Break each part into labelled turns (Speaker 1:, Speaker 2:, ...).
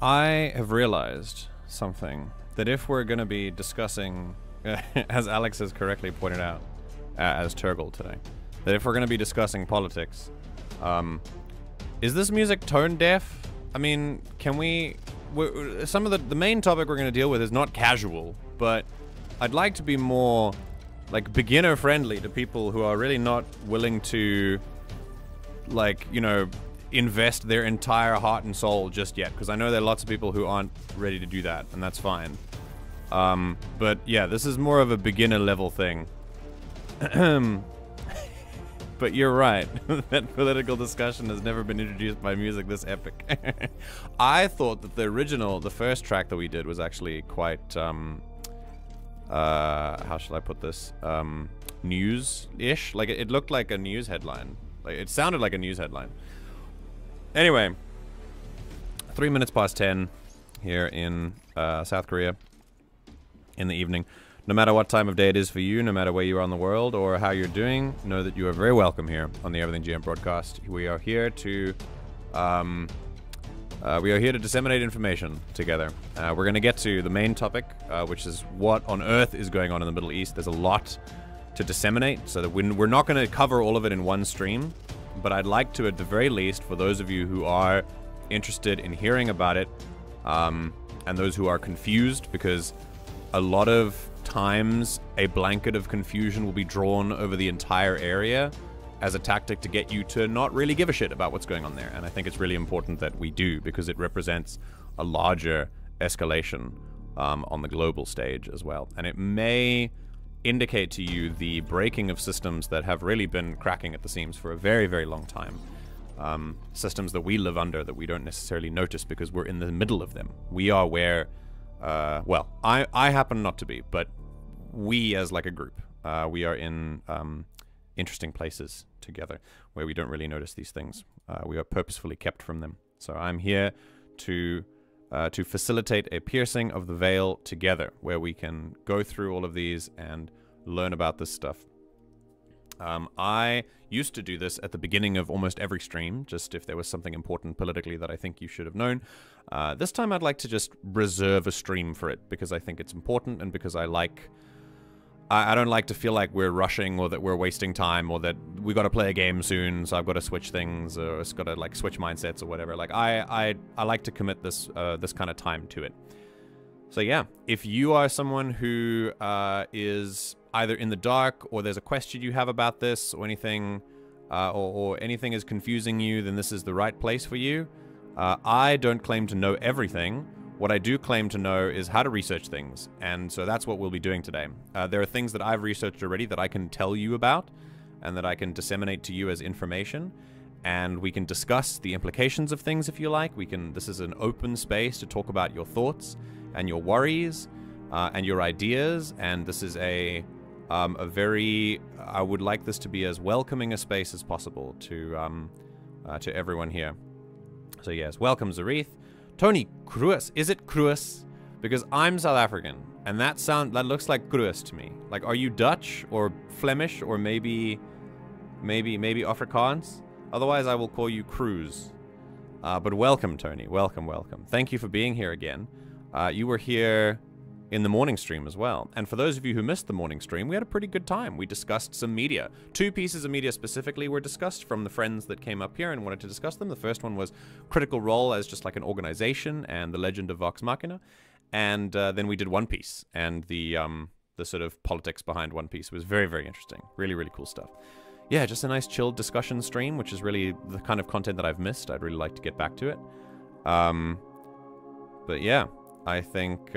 Speaker 1: I have realized something, that if we're going to be discussing, as Alex has correctly pointed out, as Turgle today, that if we're going to be discussing politics, is this music tone deaf? I mean, can we... some of the main topic we're going to deal with is not casual, but I'd like to be more, like, beginner-friendly to people who are really not willing to, like, you know, invest their entire heart and soul just yet, because I know there are lots of people who aren't ready to do that, and that's fine. But yeah, this is more of a beginner level thing. But you're right, that political discussion has never been introduced by music this epic. I thought that the first track that we did was actually quite, how shall I put this, news-ish? Like, it looked like a news headline. Like, it sounded like a news headline. Anyway, 3 minutes past 10 here in South Korea in the evening. No matter what time of day it is for you, no matter where you are in the world or how you're doing, know that you are very welcome here on the Everything GM broadcast. We are here to disseminate information together. We're going to get to the main topic, which is what on earth is going on in the Middle East. There's a lot to disseminate, so that we're not going to cover all of it in one stream. But I'd like to, at the very least, for those of you who are interested in hearing about it, and those who are confused, because a lot of times a blanket of confusion will be drawn over the entire area as a tactic to get you to not really give a shit about what's going on there. And I think it's really important that we do, because it represents a larger escalation on the global stage as well. And it may indicate to you the breaking of systems that have really been cracking at the seams for a very, very long time. Systems that we live under that we don't necessarily notice because we're in the middle of them. We are where, well, I happen not to be, but we as like a group, we are in interesting places together where we don't really notice these things. We are purposefully kept from them. So I'm here to facilitate a piercing of the veil together, where we can go through all of these and learn about this stuff. I used to do this at the beginning of almost every stream, just if there was something important politically that I think you should have known. This time I'd like to just reserve a stream for it, because I think it's important, and because I don't like to feel like we're rushing, or that we're wasting time, or that we got to play a game soon, so I've got to switch things, or it's got to like switch mindsets or whatever. Like I like to commit this this kind of time to it. So yeah, if you are someone who is either in the dark, or there's a question you have about this, or anything, or anything is confusing you, then this is the right place for you. I don't claim to know everything. What I do claim to know is how to research things, and so that's what we'll be doing today. There are things that I've researched already that I can tell you about, and that I can disseminate to you as information, and we can discuss the implications of things if you like. This is an open space to talk about your thoughts and your worries and your ideas, and this is a very, I would like this to be as welcoming a space as possible to everyone here. So yes, welcome Zareth. Tony, Cruas. Is it Cruas? Because I'm South African, and that looks like Cruas to me. Like, are you Dutch or Flemish or maybe Afrikaans? Otherwise, I will call you Cruz. But welcome, Tony. Welcome, welcome. Thank you for being here again. You were here in the morning stream as well. And for those of you who missed the morning stream, we had a pretty good time. We discussed some media. 2 pieces of media specifically were discussed from the friends that came up here and wanted to discuss them. The first one was Critical Role as just like an organization and the Legend of Vox Machina. And then we did One Piece, and the sort of politics behind One Piece was very, very interesting. Really, really cool stuff. Yeah, just a nice chilled discussion stream, which is really the kind of content that I've missed. I'd really like to get back to it. But yeah, I think...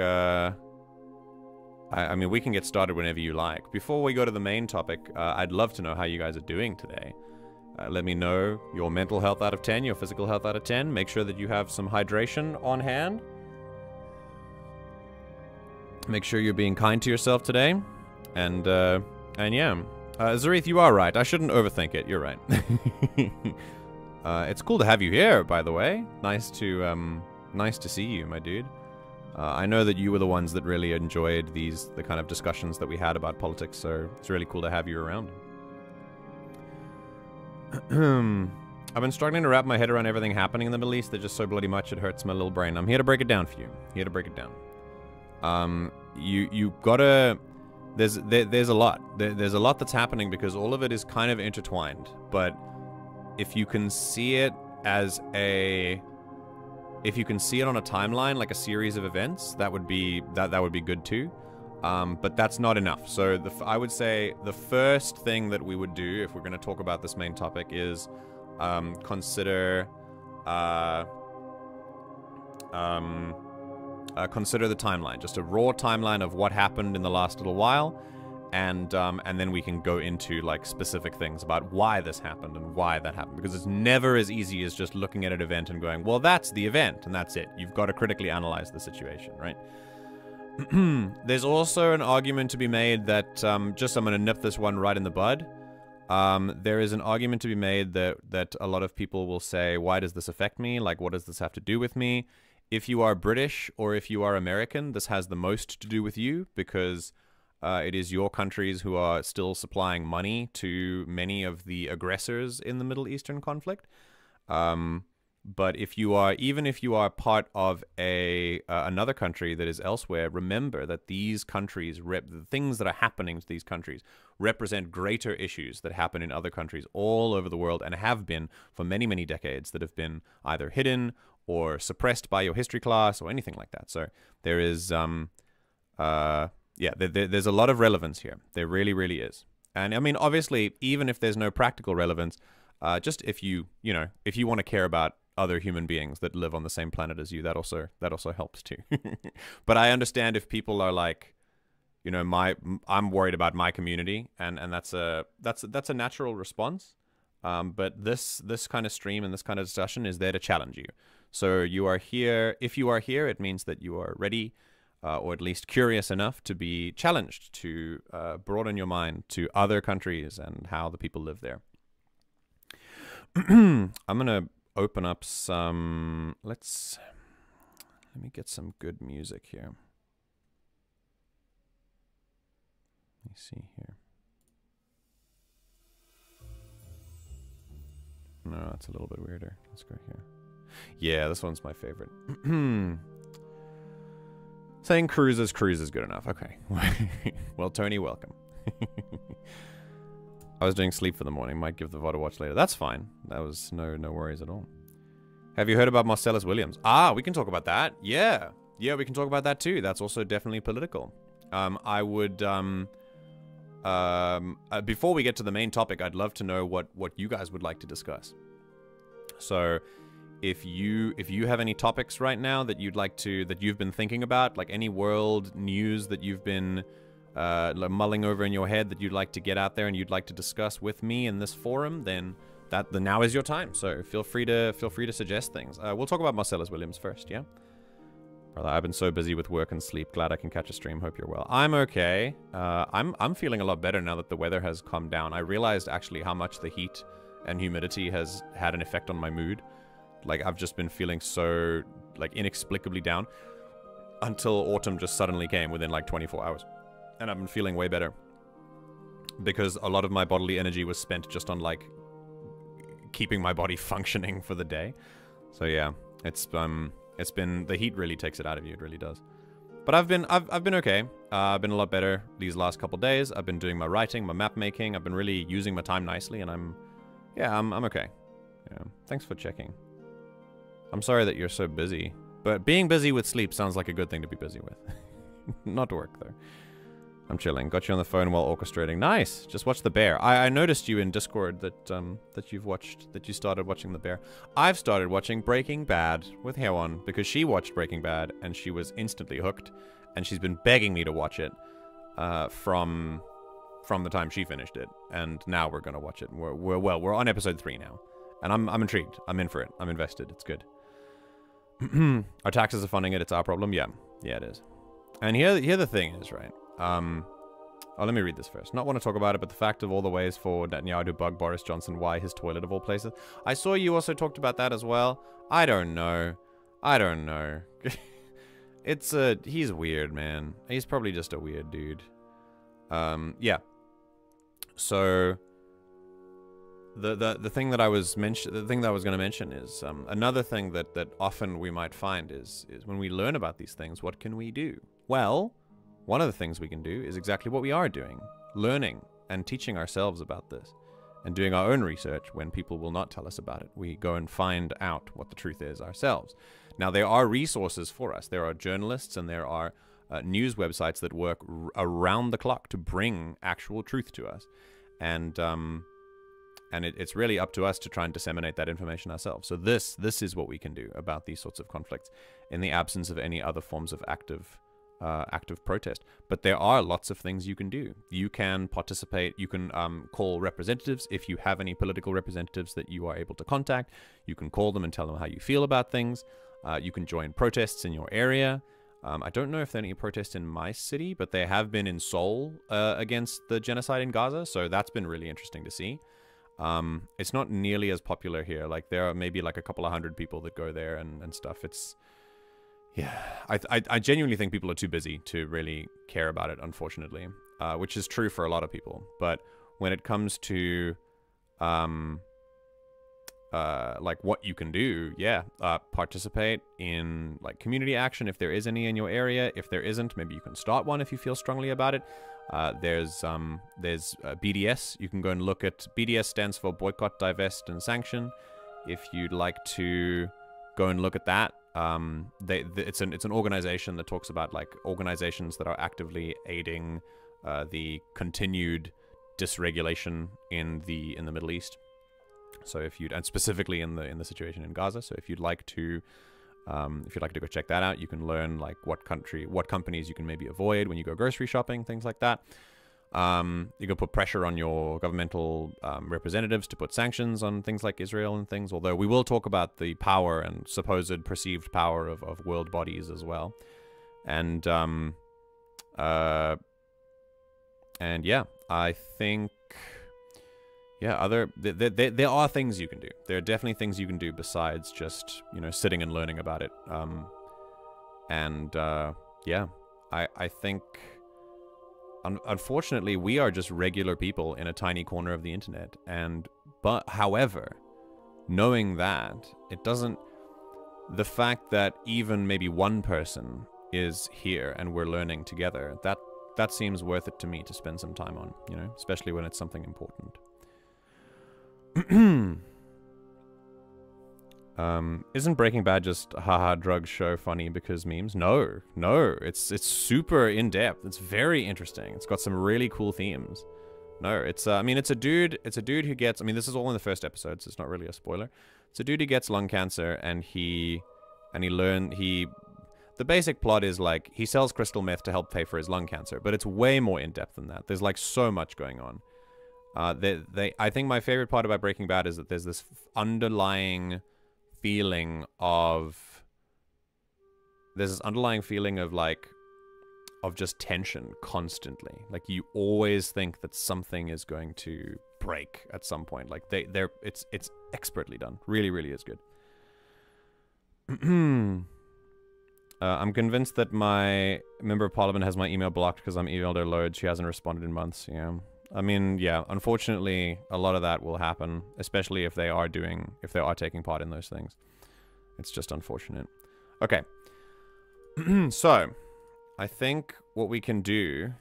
Speaker 1: I mean, we can get started whenever you like. Before we go to the main topic, I'd love to know how you guys are doing today. Let me know your mental health out of 10, your physical health out of 10. Make sure that you have some hydration on hand. Make sure you're being kind to yourself today. And yeah. Zareth, you are right. I shouldn't overthink it. You're right. It's cool to have you here, by the way. Nice to see you, my dude. I know that you were the ones that really enjoyed the kind of discussions that we had about politics, so it's really cool to have you around. I've been struggling to wrap my head around everything happening in the Middle East. There's just so bloody much it hurts my little brain. I'm here to break it down for you. Here to break it down. You gotta. There's a lot. There's a lot that's happening because all of it is kind of intertwined. But if you can see it as if you can see it on a timeline, like a series of events, that would be good too. But that's not enough. So I would say the first thing that we would do if we're going to talk about this main topic is consider the timeline, just a raw timeline of what happened in the last little while, and then we can go into like specific things about why this happened and why that happened, because it's never as easy as just looking at an event and going, well, that's the event and that's it. You've got to critically analyze the situation, right? There's also an argument to be made that I'm going to nip this one right in the bud. There is an argument to be made that a lot of people will say, why does this affect me? Like, what does this have to do with me? If you are British or if you are American, this has the most to do with you, because it is your countries who are still supplying money to many of the aggressors in the Middle Eastern conflict. But even if you are part of another country that is elsewhere, remember that these countries, the things that are happening to these countries, represent greater issues that happen in other countries all over the world and have been for many, many decades, that have been either hidden or suppressed by your history class or anything like that. So there is, there's a lot of relevance here. There really, really is. And I mean, obviously, even if there's no practical relevance, just if you want to care about other human beings that live on the same planet as you, that also helps too. But I understand if people are like, I'm worried about my community, and that's a natural response. But this kind of stream and this kind of discussion is there to challenge you. So you are here. If you are here, it means that you are ready, or at least curious enough to be challenged, to broaden your mind to other countries and how the people live there. I'm gonna open up some. Let me get some good music here. Let me see here. No, that's a little bit weirder. Let's go here. Yeah, this one's my favorite. Saying cruise is good enough. Okay. Well, Tony, welcome. I was doing sleep for the morning. Might give the VOD a watch later. That's fine. That was no worries at all. Have you heard about Marcellus Williams? We can talk about that. Yeah, we can talk about that too. That's also definitely political. I would before we get to the main topic, I'd love to know what you guys would like to discuss. So if you have any topics right now that you've been thinking about, like any world news that you've been mulling over in your head that you'd like to get out there and you'd like to discuss with me in this forum, then now is your time. So feel free to suggest things. We'll talk about Marcellus Williams first, yeah? Brother, I've been so busy with work and sleep. Glad I can catch a stream. Hope you're well. I'm okay. I'm feeling a lot better now that the weather has calmed down. I realized actually how much the heat and humidity has had an effect on my mood. Like, I've just been feeling so, like, inexplicably down until autumn just suddenly came within, like, 24 hours. And I've been feeling way better. Because a lot of my bodily energy was spent just on, like, keeping my body functioning for the day. So, yeah, it's been, the heat really takes it out of you. It really does. But I've been okay. I've been a lot better these last couple days. I've been doing my writing, my map making. I've been really using my time nicely, and I'm okay. Yeah, thanks for checking. I'm sorry that you're so busy, but being busy with sleep sounds like a good thing to be busy with. Not to work, though. I'm chilling. Got you on the phone while orchestrating. Nice. Just watch The Bear. I noticed you in Discord that you started watching The Bear. I've started watching Breaking Bad with Hewan because she watched Breaking Bad and she was instantly hooked, and she's been begging me to watch it from the time she finished it, and now we're gonna watch it. We're on episode 3 now, and I'm intrigued. I'm in for it. I'm invested. It's good. Our taxes are funding it. It's our problem. Yeah, it is. And here the thing is, right? Let me read this first. Not want to talk about it, but the fact of all the ways for Netanyahu to bug Boris Johnson, why his toilet of all places. I saw you also talked about that as well. I don't know. He's weird, man. He's probably just a weird dude. Yeah. So the thing that I was going to mention is another thing that often we might find is when we learn about these things, what can we do? Well, one of the things we can do is exactly what we are doing, learning and teaching ourselves about this, and doing our own research when people will not tell us about it. We go and find out what the truth is ourselves. Now, there are resources for us. There are journalists and there are news websites that work around the clock to bring actual truth to us, and it's really up to us to try and disseminate that information ourselves. So this is what we can do about these sorts of conflicts in the absence of any other forms of active protest. But there are lots of things you can do. You can participate. You can call representatives if you have any political representatives that you are able to contact. You can call them and tell them how you feel about things. You can join protests in your area. I don't know if there are any protests in my city, but there have been in Seoul against the genocide in Gaza. So that's been really interesting to see. It's not nearly as popular here. Like, there are maybe like a couple of hundred people that go there and stuff. It's, yeah, I genuinely think people are too busy to really care about it, unfortunately, which is true for a lot of people. But when it comes to like what you can do, participate in like community action if there is any in your area. If there isn't, maybe you can start one if you feel strongly about it. There's BDS. You can go and look at BDS, stands for Boycott, Divest, and Sanction. If you'd like to go and look at that, it's an organization that talks about like organizations that are actively aiding the continued dysregulation in the Middle East. So and specifically in the situation in Gaza. So if you'd like to go check that out, you can learn like what companies you can maybe avoid when you go grocery shopping, things like that. You can put pressure on your governmental representatives to put sanctions on things like Israel and things, although we will talk about the power and supposed perceived power of world bodies as well. And yeah, I think, yeah, there are things you can do. There are definitely things you can do besides just, sitting and learning about it. Yeah, I think, unfortunately, we are just regular people in a tiny corner of the internet. But however, knowing that, the fact that even maybe one person is here and we're learning together, that seems worth it to me to spend some time on, especially when it's something important. Isn't Breaking Bad just haha drug show funny because memes? No, it's super in depth. It's very interesting. It's got some really cool themes. No, it's it's a dude who gets, this is all in the first episode, so it's not really a spoiler. It's a dude who gets lung cancer, and the basic plot is like he sells crystal meth to help pay for his lung cancer, but it's way more in depth than that. There's like so much going on. I think my favorite part about Breaking Bad is that there's this underlying feeling of just tension constantly. Like, you always think that something is going to break at some point. Like, it's expertly done. Really, really is good. I'm convinced that my member of parliament has my email blocked because I'm emailed her loads. She hasn't responded in months. Yeah. Yeah, unfortunately, a lot of that will happen, especially if they are taking part in those things. It's just unfortunate. Okay. So, I think what we can do,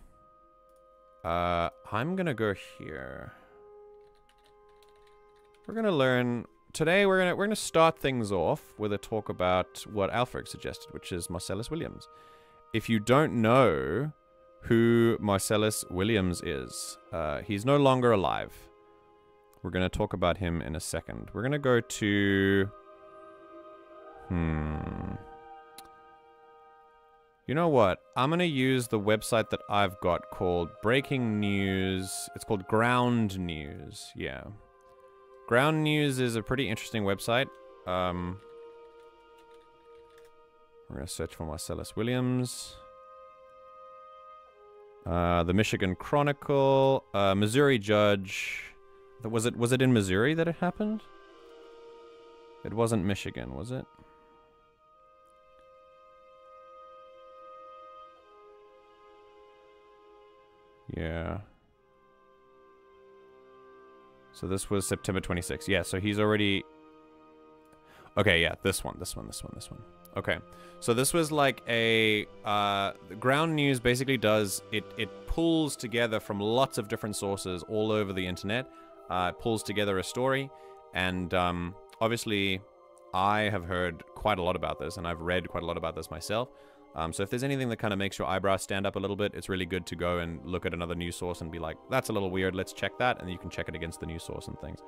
Speaker 1: I'm gonna go here. We're gonna learn, today we're gonna start things off with a talk about what Alfred suggested, which is Marcellus Williams. If you don't know who Marcellus Williams is, he's no longer alive. We're going to talk about him in a second. We're going to go to... You know what? I'm going to use the website that I've got called Breaking News. It's called Ground News. Yeah. Ground News is a pretty interesting website. We're going to search for Marcellus Williams. The Michigan Chronicle, Missouri judge. Was it in Missouri that it happened? It wasn't Michigan, was it? Yeah. So this was September 26th. Yeah, so he's already... Okay, yeah, this one. Okay, so this was like a... ground news basically does... It pulls together from lots of different sources all over the internet. It pulls together a story. And obviously, I have heard quite a lot about this, and I've read quite a lot about this myself. So if there's anything that kind of makes your eyebrows stand up a little bit, it's really good to go and look at another news source and be like, that's a little weird, let's check that, and you can check it against the news source and things.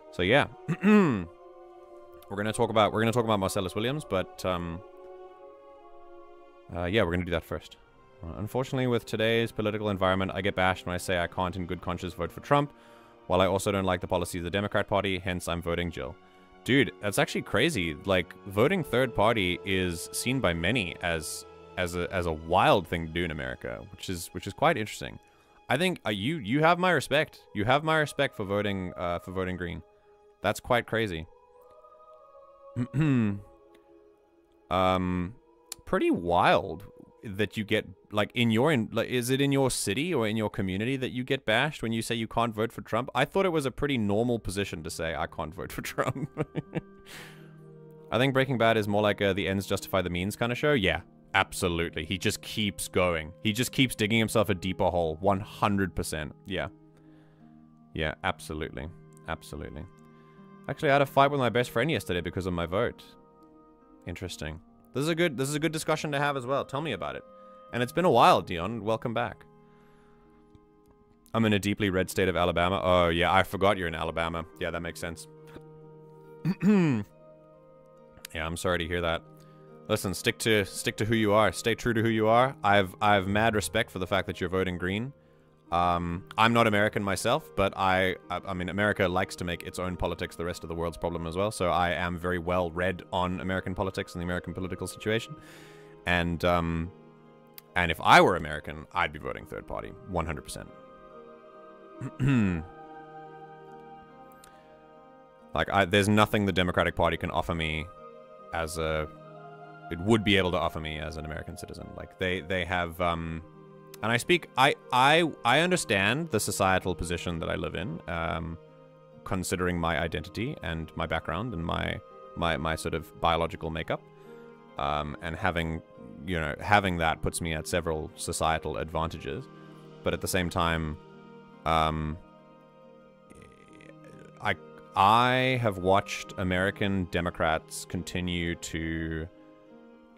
Speaker 1: So yeah. We're gonna talk about Marcellus Williams, but yeah, we're gonna do that first. Unfortunately, with today's political environment, I get bashed when I say I can't in good conscience vote for Trump, while I also don't like the policies of the Democrat Party, hence I'm voting Jill. Dude, that's actually crazy. Like, voting third party is seen by many as a wild thing to do in America, which is quite interesting. I think you have my respect. You have my respect for voting green. That's quite crazy. Pretty wild that you get, like, is it in your city or in your community that you get bashed when you say you can't vote for Trump? I thought it was a pretty normal position to say I can't vote for Trump. I think Breaking Bad is more like the ends justify the means kind of show. Yeah, absolutely. He just keeps going. He just keeps digging himself a deeper hole. 100%. Yeah. Yeah, absolutely. Absolutely. Actually, I had a fight with my best friend yesterday because of my vote. Interesting. This is a good discussion to have as well. Tell me about it. And it's been a while, Dion. Welcome back. I'm in a deeply red state of Alabama. Oh, yeah, I forgot you're in Alabama. Yeah, that makes sense. Yeah, I'm sorry to hear that. Listen, stick to who you are. Stay true to who you are. I've mad respect for the fact that you're voting green. I'm not American myself, but I mean, America likes to make its own politics the rest of the world's problem as well, so I am very well read on American politics and the American political situation. And if I were American, I'd be voting third party, 100%. Like, there's nothing the Democratic Party can offer me as it would be able to offer me as an American citizen. Like, they have, and I understand the societal position that I live in, considering my identity and my background and my sort of biological makeup, and having that puts me at several societal advantages, but at the same time, I have watched American Democrats continue to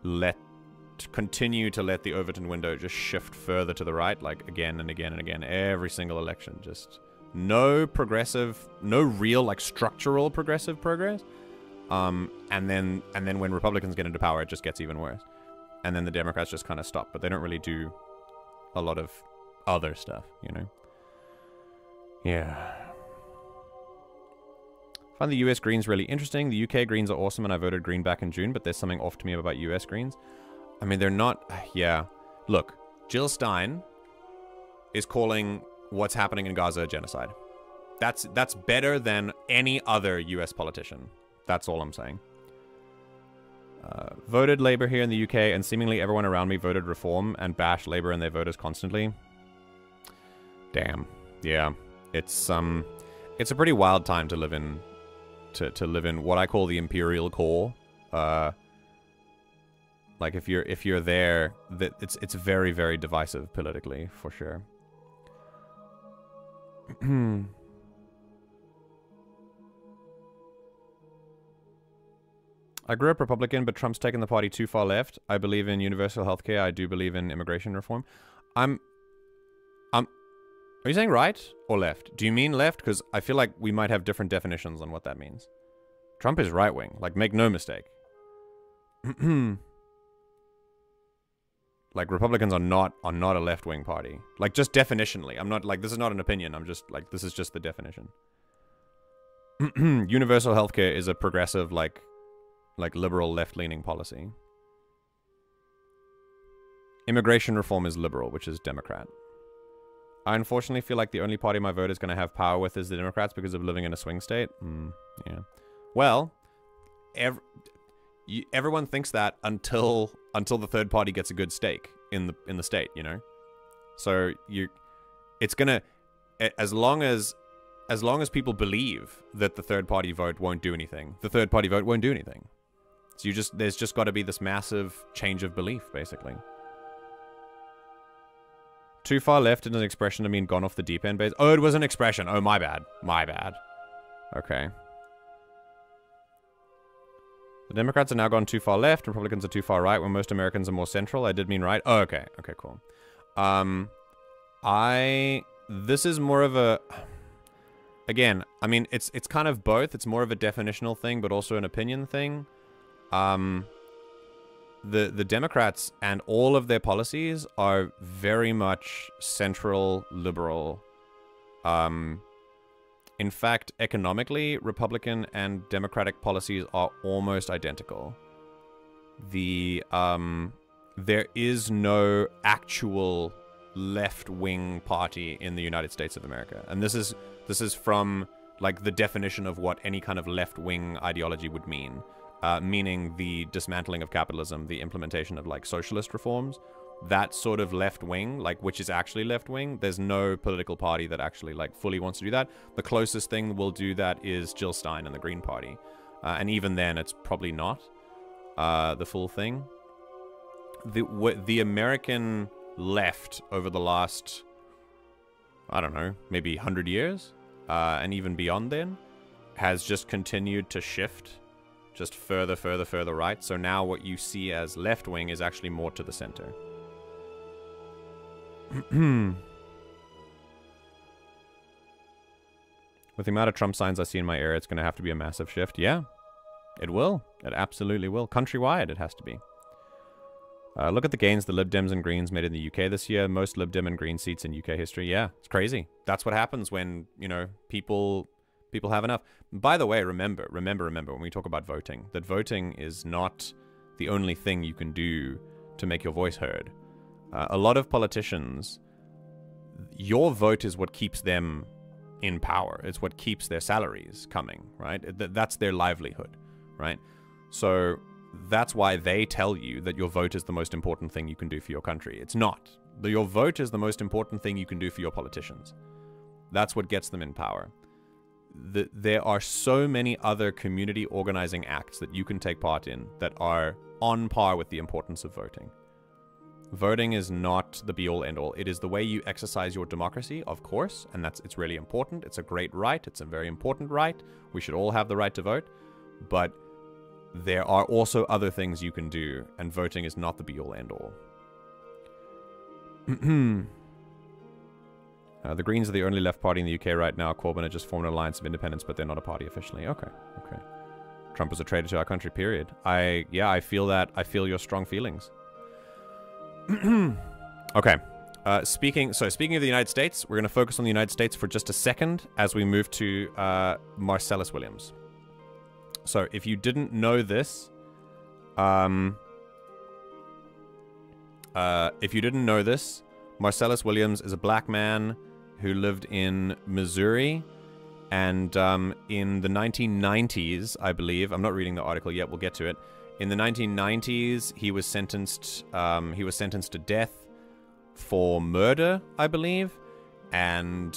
Speaker 1: let the Overton window just shift further to the right, like again and again and again, every single election. Just no real, like, structural progressive progress. And then when Republicans get into power, it just gets even worse. And then the Democrats just kind of stop, but they don't really do a lot of other stuff, you know? Yeah. I find the US Greens really interesting. The UK Greens are awesome, and I voted Green back in June, but there's something off to me about US Greens. I mean, they're not... Yeah. Look, Jill Stein is calling what's happening in Gaza a genocide. That's better than any other US politician. That's all I'm saying. Voted Labour here in the UK, and seemingly everyone around me voted Reform and bashed Labour and their voters constantly. Damn. Yeah. It's a pretty wild time to live in... To live in what I call the imperial core. Like, if you're there, that it's very, very divisive politically, for sure. I grew up Republican, but Trump's taken the party too far left. I believe in universal healthcare. I do believe in immigration reform. Are you saying right or left? Do you mean left? Because I feel like we might have different definitions on what that means. Trump is right-wing. Like, make no mistake. Like, Republicans are not a left-wing party. Like, just definitionally. I'm not, like, this is not an opinion. I'm just, like, this is just the definition. Universal healthcare is a progressive, like liberal left-leaning policy. Immigration reform is liberal, which is Democrat. I unfortunately feel like the only party my vote is going to have power with is the Democrats because of living in a swing state. Yeah. Well, everyone thinks that until the third party gets a good stake in the state, you know. So it's gonna, as long as as long as people believe that the third-party vote won't do anything, the third-party vote won't do anything. So there's just got to be this massive change of belief, basically. Too far left is an expression to mean gone off the deep end base. Oh, it was an expression. Oh, my bad. My bad. Okay. The Democrats are now gone too far left. Republicans are too far right, when most Americans are more central. I did mean right. Oh, okay. Okay, cool. This is more of a... Again, I mean, it's kind of both. It's more of a definitional thing, but also an opinion thing. The Democrats and all of their policies are very much central liberal. In fact, economically, Republican and Democratic policies are almost identical. There is no actual left-wing party in the United States of America, and this is from like the definition of what any kind of left-wing ideology would mean. Meaning the dismantling of capitalism, the implementation of like socialist reforms, that sort of left wing, like which is actually left wing. There's no political party that actually like fully wants to do that. The closest thing will do that is Jill Stein and the Green Party, and even then, it's probably not the full thing. The American left over the last, I don't know, maybe 100 years, and even beyond then, has just continued to shift. Just further right. So now what you see as left wing is actually more to the center. With the amount of Trump signs I see in my area, it's going to have to be a massive shift. Yeah, it will. It absolutely will. Countrywide, it has to be. Look at the gains the Lib Dems and Greens made in the UK this year. Most Lib Dem and Green seats in UK history. Yeah, it's crazy. That's what happens when, you know, people have enough. By the way, remember when we talk about voting, that voting is not the only thing you can do to make your voice heard. A lot of politicians, your vote is what keeps them in power. It's what keeps their salaries coming, right? That's their livelihood, right? So that's why they tell you that your vote is the most important thing you can do for your country. It's not. Your vote is the most important thing you can do for your politicians. That's what gets them in power. There are so many other community organizing acts that you can take part in that are on par with the importance of voting. Voting is not the be-all end-all. It is the way you exercise your democracy, of course, and it's really important. It's a great right. It's a very important right. We should all have the right to vote. But there are also other things you can do, and voting is not the be-all end-all. The Greens are the only left party in the UK right now. Corbyn had just formed an alliance of independents, but they're not a party officially. Okay. Trump was a traitor to our country, period. I feel that. I feel your strong feelings. Okay. Speaking of the United States, we're going to focus on the United States for just a second as we move to Marcellus Williams. So if you didn't know this, Marcellus Williams is a black man who lived in Missouri, and in the 1990s, I believe, I'm not reading the article yet, we'll get to it. In the 1990s, he was sentenced to death for murder, I believe, and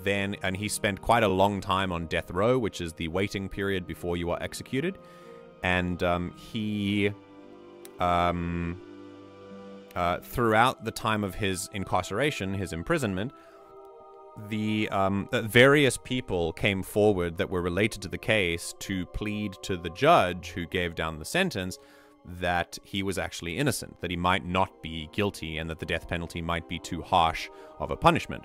Speaker 1: he spent quite a long time on death row, which is the waiting period before you are executed. And throughout the time of his incarceration, his imprisonment, various people came forward that were related to the case to plead to the judge who gave down the sentence that he was actually innocent, that he might not be guilty, and that the death penalty might be too harsh of a punishment.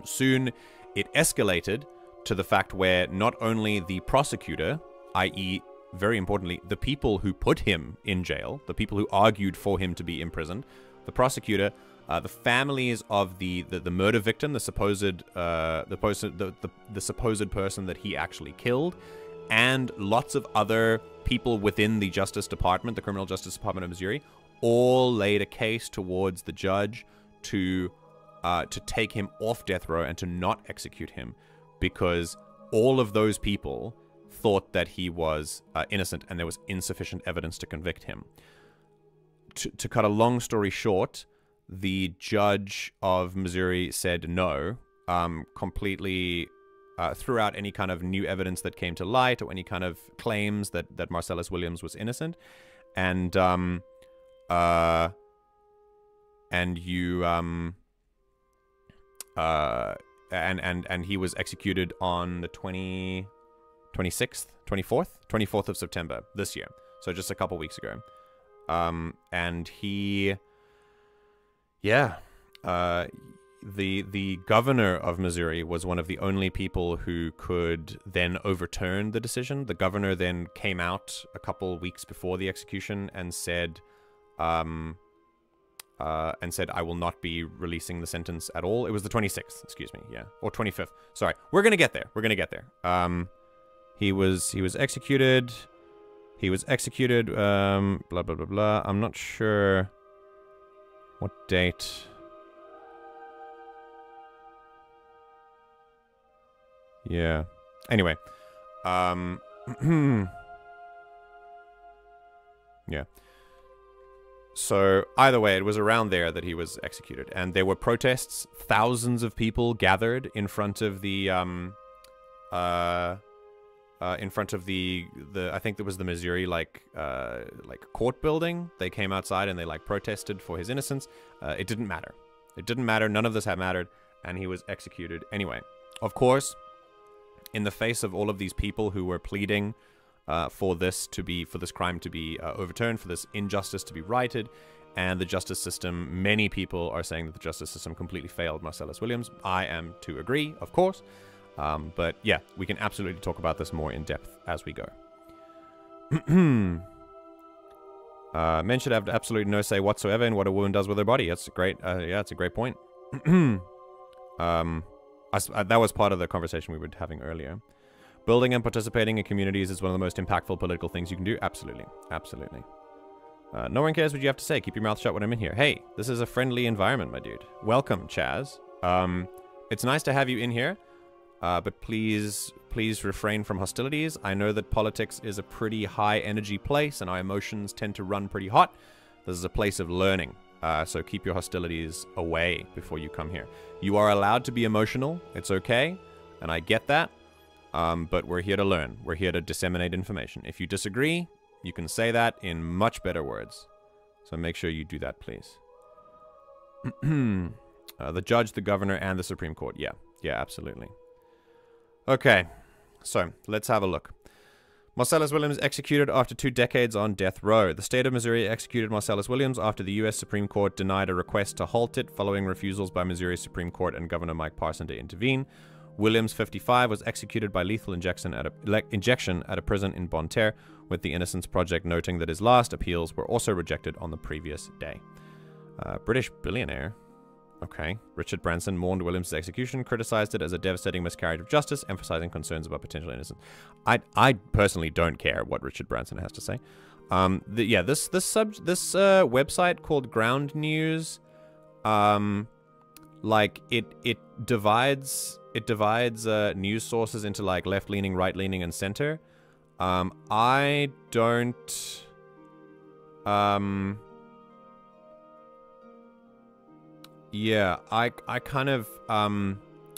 Speaker 1: Soon, it escalated to the fact where not only the prosecutor, i.e., very importantly, the people who put him in jail, the people who argued for him to be imprisoned, the prosecutor, the families of the murder victim, the supposed person that he actually killed, and lots of other people within the Justice Department, the Criminal Justice Department of Missouri, all laid a case towards the judge to take him off death row and to not execute him, because all of those people thought that he was innocent and there was insufficient evidence to convict him. To cut a long story short, the judge of Missouri said no, completely threw out any kind of new evidence that came to light or any kind of claims that Marcellus Williams was innocent. And he was executed on the 24th of September this year. So just a couple weeks ago. And he, the governor of Missouri was one of the only people who could then overturn the decision. The governor then came out a couple weeks before the execution and said, I will not be releasing the sentence at all. It was the 26th, excuse me, yeah, or 25th. Sorry, we're gonna get there. We're gonna get there. He was executed. He was executed. Blah blah blah blah. I'm not sure what date. Yeah. Anyway. Yeah. So, either way, it was around there that he was executed. And there were protests. Thousands of people gathered in front of the, I think it was the Missouri, like court building. They came outside and they, like, protested for his innocence. It didn't matter. It didn't matter. None of this had mattered. And he was executed anyway. Of course, in the face of all of these people who were pleading for this crime to be overturned, for this injustice to be righted, and the justice system, many people are saying that the justice system completely failed Marcellus Williams. I am to agree, of course. But yeah, we can absolutely talk about this more in depth as we go. Men should have absolutely no say whatsoever in what a woman does with her body. That's a great, it's a great point. That was part of the conversation we were having earlier. Building and participating in communities is one of the most impactful political things you can do. Absolutely. Absolutely. No one cares what you have to say. Keep your mouth shut when I'm in here. Hey, this is a friendly environment, my dude. Welcome, Chaz. It's nice to have you in here, but please refrain from hostilities. I know that politics is a pretty high-energy place, and our emotions tend to run pretty hot. This is a place of learning, so keep your hostilities away before you come here. You are allowed to be emotional. It's okay, and I get that. But we're here to learn. We're here to disseminate information. If you disagree, you can say that in much better words. So make sure you do that, please. The judge, the governor, and the Supreme Court. Yeah, absolutely. Okay, so let's have a look. Marcellus Williams executed after 2 decades on death row. The state of Missouri executed Marcellus Williams after the U.S. Supreme Court denied a request to halt it following refusals by Missouri Supreme Court and Governor Mike Parson to intervene. Williams, 55, was executed by lethal injection at a prison in Bonne Terre, with the Innocence Project noting that his last appeals were also rejected on the previous day. British billionaire. Okay. Richard Branson mourned Williams' execution, criticized it as a devastating miscarriage of justice, emphasizing concerns about potential innocence. I personally don't care what Richard Branson has to say. This website called Ground News, like it divides news sources into like left-leaning, right-leaning, and center. I don't. Yeah, I kind of,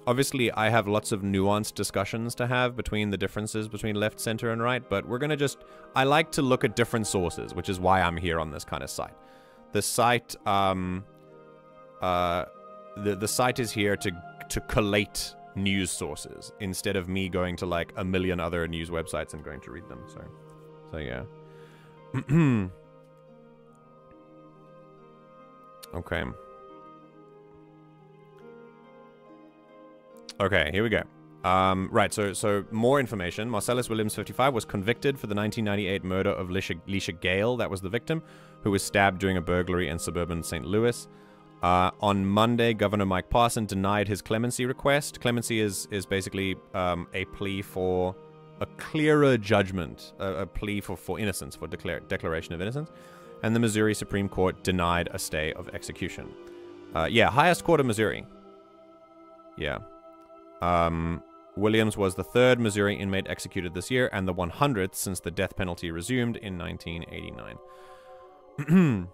Speaker 1: obviously I have lots of nuanced discussions to have between the differences between left, center, and right, but we're gonna I like to look at different sources, which is why I'm here on this kind of site. The site, the site is here to collate news sources, instead of me going to like a million other news websites and going to read them, so yeah. Okay. Okay, here we go. Right, so more information. Marcellus Williams, 55, was convicted for the 1998 murder of Leisha Gale, that was the victim, who was stabbed during a burglary in suburban St. Louis. On Monday, Governor Mike Parson denied his clemency request. Clemency is basically a plea for a clearer judgment, a plea for innocence, for declaration of innocence. And the Missouri Supreme Court denied a stay of execution. Yeah, highest court of Missouri. Yeah. Williams was the 3rd Missouri inmate executed this year, and the 100th since the death penalty resumed in 1989.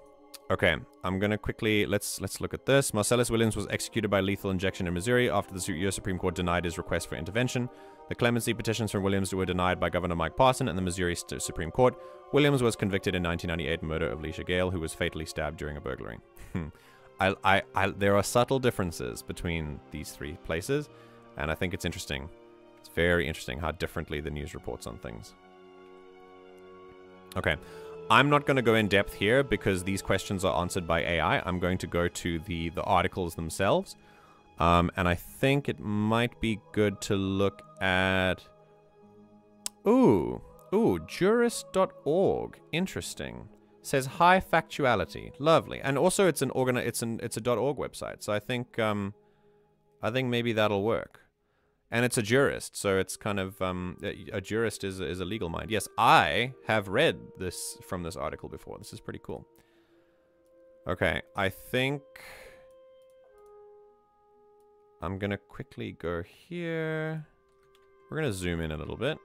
Speaker 1: Okay, I'm gonna quickly let's look at this. Marcellus Williams was executed by lethal injection in Missouri after the U.S. Supreme Court denied his request for intervention. The clemency petitions from Williams were denied by Governor Mike Parson and the Missouri Supreme Court. Williams was convicted in 1998 murder of Leisha Gale, who was fatally stabbed during a burglary. There are subtle differences between these three places, and I think it's interesting. It's very interesting how differently the news reports on things. Okay. I'm not going to go in depth here because these questions are answered by AI. I'm going to go to the articles themselves. And I think it might be good to look at... Ooh, jurist.org. Interesting. Says high factuality. Lovely. And also it's it's a .org website. So I think maybe that'll work. And it's a jurist, so it's kind of, a jurist is a legal mind. Yes, I have read this from this article before. This is pretty cool. Okay, I think I'm going to quickly go here. We're going to zoom in a little bit.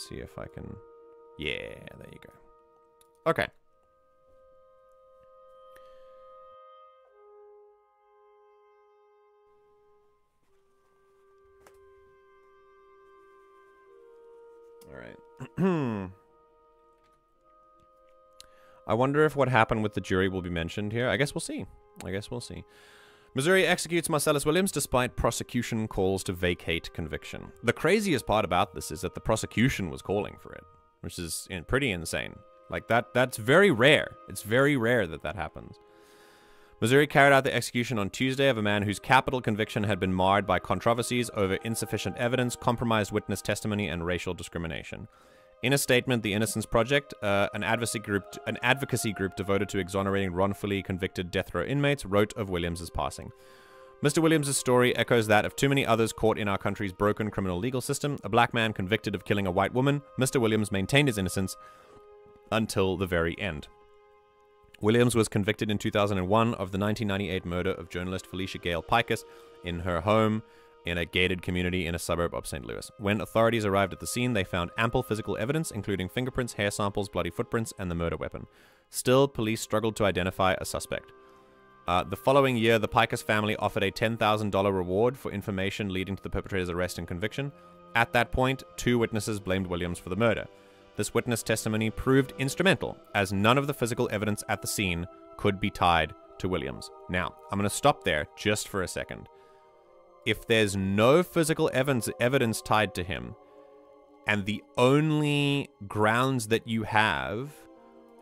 Speaker 1: See if I can... Yeah, there you go. Okay. Alright. I wonder if what happened with the jury will be mentioned here. I guess we'll see. Missouri executes Marcellus Williams despite prosecution calls to vacate conviction. The craziest part about this is that the prosecution was calling for it, which is pretty insane. Like, that's very rare. It's very rare that that happens. Missouri carried out the execution on Tuesday of a man whose capital conviction had been marred by controversies over insufficient evidence, compromised witness testimony, and racial discrimination. In a statement, the Innocence Project, an advocacy group devoted to exonerating wrongfully convicted death row inmates, wrote of Williams' passing. Mr. Williams' story echoes that of too many others caught in our country's broken criminal legal system. A black man convicted of killing a white woman, Mr. Williams maintained his innocence until the very end. Williams was convicted in 2001 of the 1998 murder of journalist Felicia Gale Picus in her home in a gated community in a suburb of St. Louis. When authorities arrived at the scene, they found ample physical evidence, including fingerprints, hair samples, bloody footprints, and the murder weapon. Still, police struggled to identify a suspect. The following year, the Picus family offered a $10,000 reward for information leading to the perpetrator's arrest and conviction. At that point, 2 witnesses blamed Williams for the murder. This witness testimony proved instrumental, as none of the physical evidence at the scene could be tied to Williams. Now, I'm going to stop there just for a second. If there's no physical evidence tied to him, and the only grounds that you have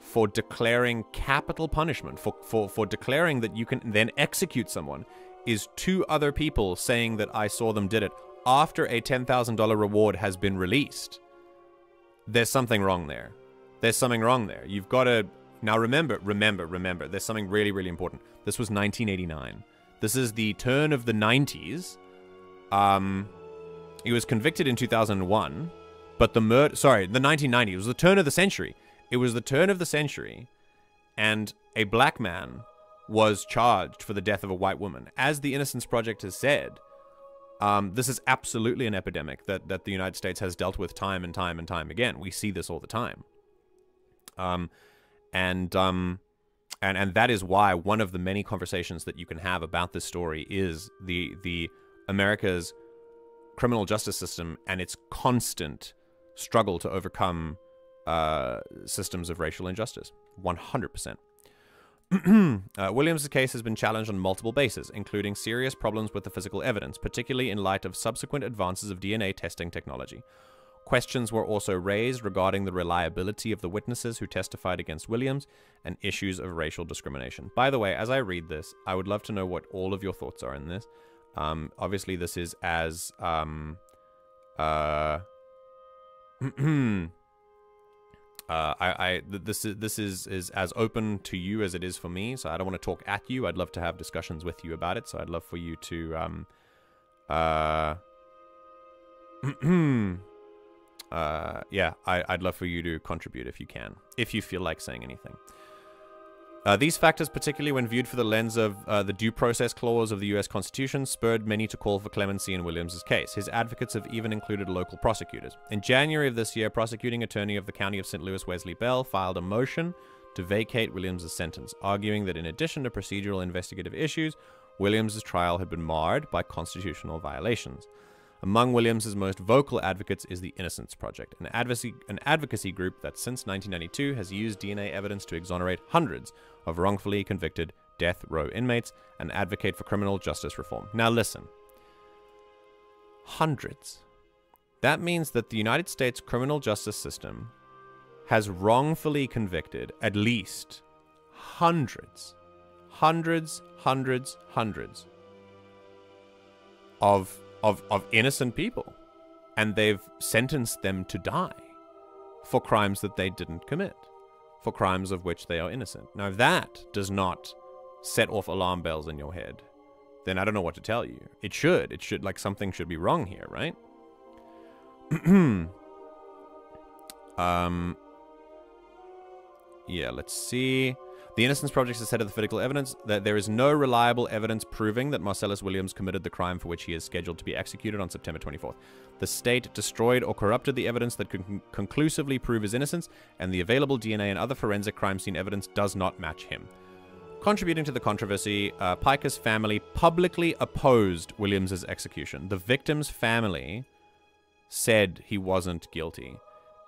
Speaker 1: for declaring capital punishment, for declaring that you can then execute someone, is 2 other people saying that I saw them did it after a $10,000 reward has been released, there's something wrong there. There's something wrong there. You've got to... Now remember, there's something really, really important. This was 1989. This is the turn of the 90s. He was convicted in 2001, but the 1990s. It was the turn of the century. It was the turn of the century, and a black man was charged for the death of a white woman. As the Innocence Project has said, this is absolutely an epidemic that the United States has dealt with time and time and time again. We see this all the time. And that is why one of the many conversations that you can have about this story is the America's criminal justice system and its constant struggle to overcome systems of racial injustice. 100%. Williams' case has been challenged on multiple bases, including serious problems with the physical evidence, particularly in light of subsequent advances of DNA testing technology. Questions were also raised regarding the reliability of the witnesses who testified against Williams and issues of racial discrimination. By the way, as I read this, I would love to know what all of your thoughts are in this. Obviously, this is as... this is as open to you as it is for me, so I don't want to talk at you. I'd love to have discussions with you about it, so I'd love for you to I'd love for you to contribute if you can, if you feel like saying anything. These factors, particularly when viewed through the lens of the Due Process Clause of the U.S. Constitution, spurred many to call for clemency in Williams' case. His advocates have even included local prosecutors. In January of this year, prosecuting attorney of the County of St. Louis, Wesley Bell, filed a motion to vacate Williams' sentence, arguing that in addition to procedural investigative issues, Williams' trial had been marred by constitutional violations. Among Williams' most vocal advocates is the Innocence Project, an advocacy group that since 1992 has used DNA evidence to exonerate hundreds of wrongfully convicted death row inmates and advocate for criminal justice reform. Now listen. Hundreds. That means that the United States criminal justice system has wrongfully convicted at least hundreds of innocent people, and they've sentenced them to die for crimes that they didn't commit, for crimes of which they are innocent. Now, if that does not set off alarm bells in your head, then I don't know what to tell you. It should, like, something should be wrong here, right? Yeah, let's see. The Innocence Project has said of the physical evidence that there is no reliable evidence proving that Marcellus Williams committed the crime for which he is scheduled to be executed on September 24th. The state destroyed or corrupted the evidence that could conclusively prove his innocence, and the available DNA and other forensic crime scene evidence does not match him. Contributing to the controversy, Pica's family publicly opposed Williams' execution. The victim's family said he wasn't guilty,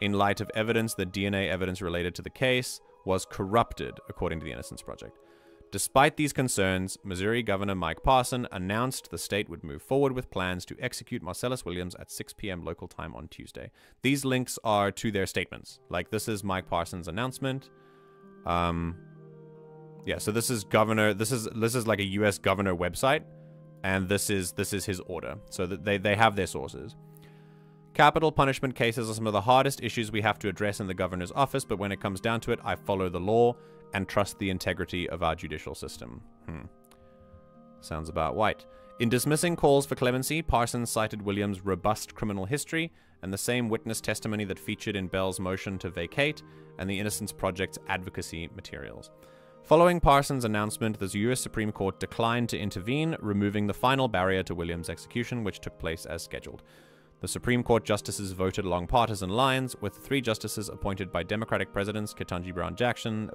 Speaker 1: in light of evidence that DNA evidence related to the case was corrupted, according to the Innocence Project. Despite these concerns, Missouri Governor Mike Parson announced the state would move forward with plans to execute Marcellus Williams at 6 p.m. local time on Tuesday. These links are to their statements. Like, this is Mike Parson's announcement. Yeah, so this is governor. This is like a U.S. governor website, and this is his order. So that they have their sources. Capital punishment cases are some of the hardest issues we have to address in the governor's office, but when it comes down to it, I follow the law and trust the integrity of our judicial system. Sounds about white. In dismissing calls for clemency, Parsons cited Williams' robust criminal history and the same witness testimony that featured in Bell's motion to vacate and the Innocence Project's advocacy materials. Following Parsons' announcement, the U.S. Supreme Court declined to intervene, removing the final barrier to Williams' execution, which took place as scheduled. The Supreme Court justices voted along partisan lines, with 3 justices appointed by Democratic presidents Ketanji Brown Jackson,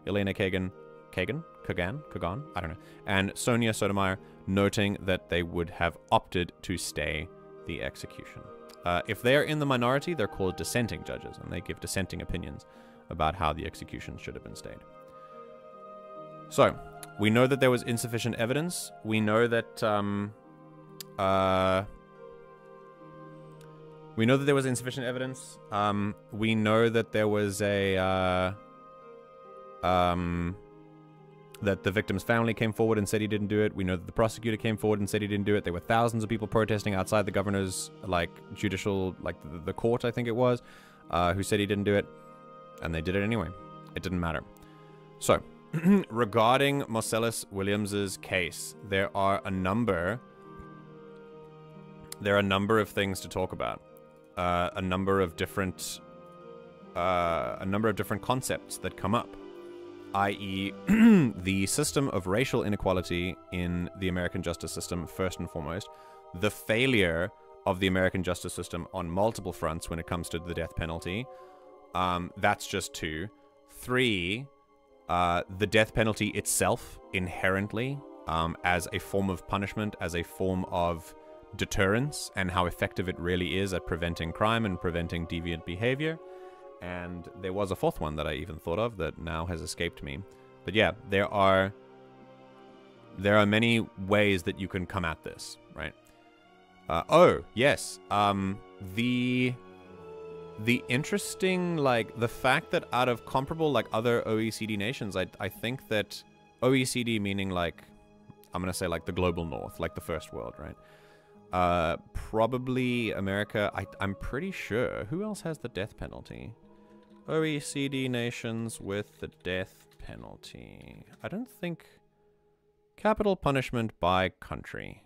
Speaker 1: Elena Kagan, I don't know, and Sonia Sotomayor, noting that they would have opted to stay the execution. If they are in the minority, they're called dissenting judges, and they give dissenting opinions about how the execution should have been stayed. So, we know that there was insufficient evidence. We know that, we know that there was insufficient evidence. We know that there was a, that the victim's family came forward and said he didn't do it. We know that the prosecutor came forward and said he didn't do it. There were thousands of people protesting outside the governor's, like, judicial, like, the court, I think it was, who said he didn't do it. And they did it anyway. It didn't matter. So, regarding Marcellus Williams's case, there are a number of things to talk about. A number of different concepts that come up, i.e. the system of racial inequality in the American justice system, first and foremost, the failure of the American justice system on multiple fronts when it comes to the death penalty. That's just 2. 3, the death penalty itself inherently, as a form of punishment, as a form of deterrence, and how effective it really is at preventing crime and preventing deviant behavior. And there was a 4th one that I even thought of that now has escaped me. But yeah, there are many ways that you can come at this, right? Oh, yes. The interesting, like, the fact that out of comparable, like, other OECD nations, I think that OECD meaning, like, I'm going to say, like, the global north, like the first world, right? Probably America. I'm pretty sure. Who else has the death penalty? OECD nations with the death penalty. I don't think... Capital punishment by country.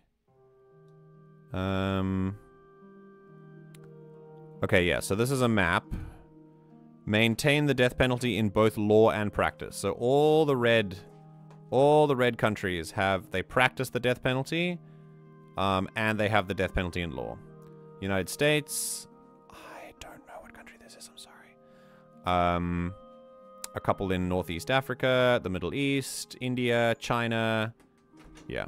Speaker 1: Okay, yeah, so this is a map. Maintain the death penalty in both law and practice. So all the red countries they practice the death penalty, and they have the death penalty in law. United States, I don't know what country this is, I'm sorry. a couple in Northeast Africa, the Middle East, India, China. Yeah.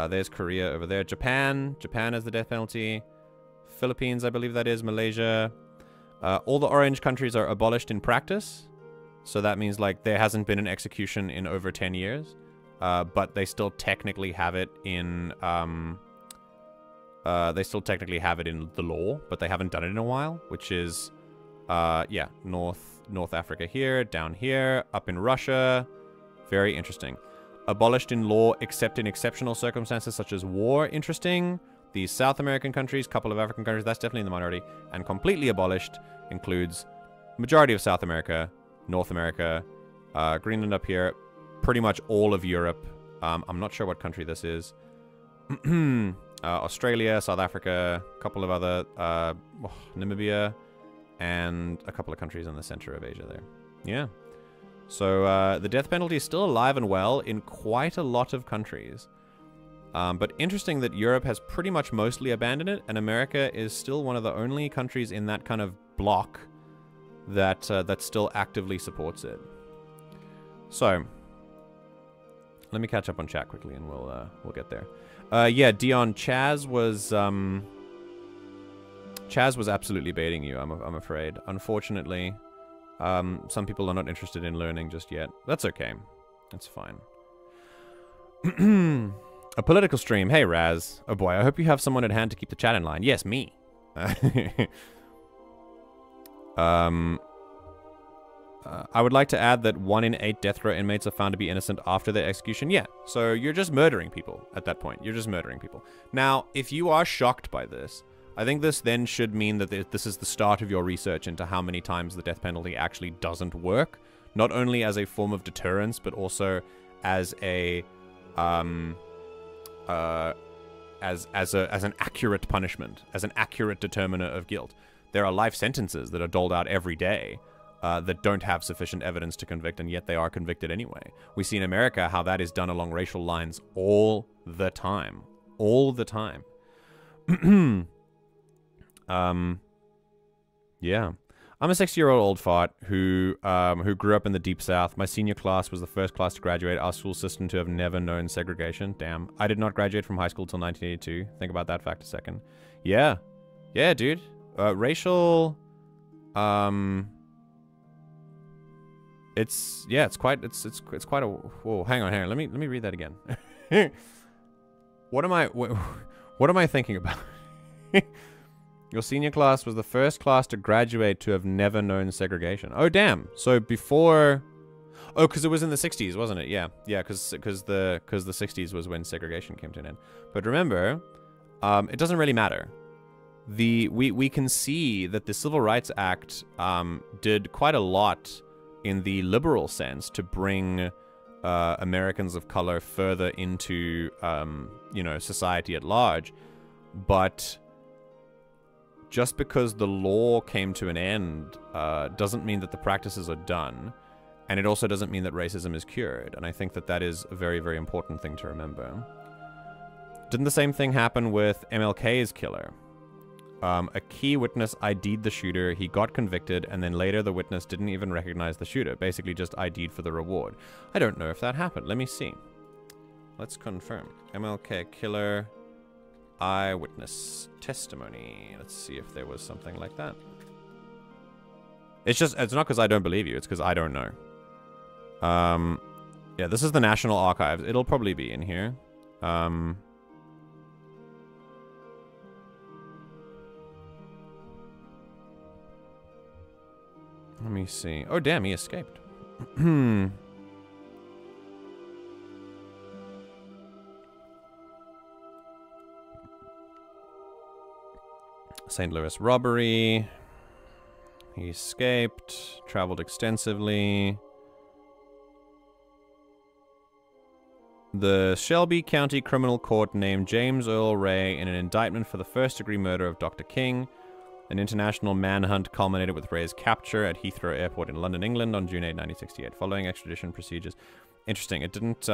Speaker 1: There's Korea over there. Japan. Japan has the death penalty. Philippines, I believe that is. Malaysia. All the orange countries are abolished in practice. So that means, like, there hasn't been an execution in over 10 years. But they still technically have it in... they still technically have it in the law, but they haven't done it in a while, which is... yeah, North Africa here, down here, up in Russia. Very interesting. Abolished in law except in exceptional circumstances such as war. Interesting. These South American countries, couple of African countries, that's definitely in the minority. And completely abolished includes majority of South America, North America, Greenland up here, pretty much all of Europe. I'm not sure what country this is. Australia, South Africa, a couple of other, Namibia, and a couple of countries in the center of Asia there. Yeah. So the death penalty is still alive and well in quite a lot of countries. But interesting that Europe has pretty much mostly abandoned it, and America is still one of the only countries in that kind of block that that still actively supports it. So let me catch up on chat quickly, and we'll get there. Yeah, Dion, Chaz was absolutely baiting you. I'm afraid. Unfortunately. Some people are not interested in learning just yet. That's okay. That's fine. A political stream. Hey, Raz. Oh boy, I hope you have someone at hand to keep the chat in line. Yes, me. I would like to add that 1 in 8 death row inmates are found to be innocent after their execution. Yeah, so you're just murdering people at that point. You're just murdering people. Now, if you are shocked by this, I think this then should mean that this is the start of your research into how many times the death penalty actually doesn't work, not only as a form of deterrence, but also as a as an accurate punishment, as an accurate determiner of guilt. There are life sentences that are doled out every day that don't have sufficient evidence to convict, and yet they are convicted anyway. We see in America how that is done along racial lines all the time. All the time. Yeah. I'm a 60-year-old old fart who grew up in the Deep South. My senior class was the first class to graduate our school system to have never known segregation. Damn. I did not graduate from high school till 1982. Think about that fact a second. Yeah. Yeah, dude. Racial... It's quite a... Whoa, hang on. Let me read that again. What am I thinking about? Your senior class was the first class to graduate to have never known segregation. Oh, damn. So before... Oh, because it was in the 60s, wasn't it? Yeah. Yeah, because the 60s was when segregation came to an end. But remember, it doesn't really matter. We can see that the Civil Rights Act did quite a lot in the liberal sense to bring Americans of color further into, you know, society at large. But... just because the law came to an end doesn't mean that the practices are done. And it also doesn't mean that racism is cured. And I think that that is a very, very important thing to remember. Didn't the same thing happen with MLK's killer? A key witness ID'd the shooter, he got convicted, and then later the witness didn't even recognize the shooter. Basically just ID'd for the reward. I don't know if that happened. Let me see. Let's confirm. MLK killer... eyewitness testimony. Let's see if there was something like that. It's not because I don't believe you, it's because I don't know. Yeah, this is the National Archives. It'll probably be in here. Let me see. Oh, damn, he escaped. St. Louis robbery. He escaped, traveled extensively. The Shelby County Criminal Court named James Earl Ray in an indictment for the first-degree murder of Dr. King. An international manhunt culminated with Ray's capture at Heathrow Airport in London, England on June 8, 1968, following extradition procedures. Interesting. It didn't,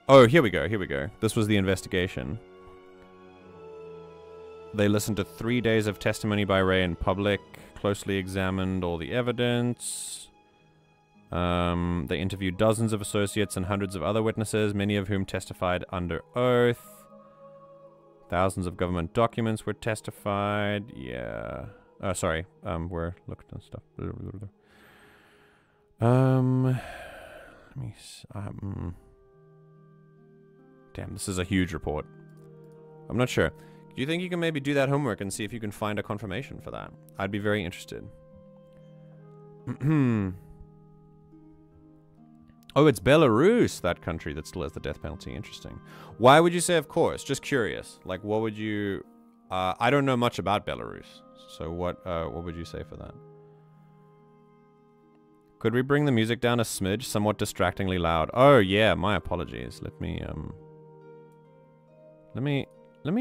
Speaker 1: Oh, here we go, here we go. This was the investigation. They listened to 3 days of testimony by Ray in public, closely examined all the evidence. They interviewed dozens of associates and hundreds of other witnesses, many of whom testified under oath. Thousands of government documents were testified. Yeah. Were looked at stuff. Let me see. Damn, this is a huge report. I'm not sure. Do you think you can maybe do that homework and see if you can find a confirmation for that? I'd be very interested. Oh, it's Belarus, that country that still has the death penalty. Interesting. Why would you say of course? Just curious. Like, what would you... I don't know much about Belarus. So what would you say for that? Could we bring the music down a smidge? Somewhat distractingly loud. Oh, yeah, my apologies. Let me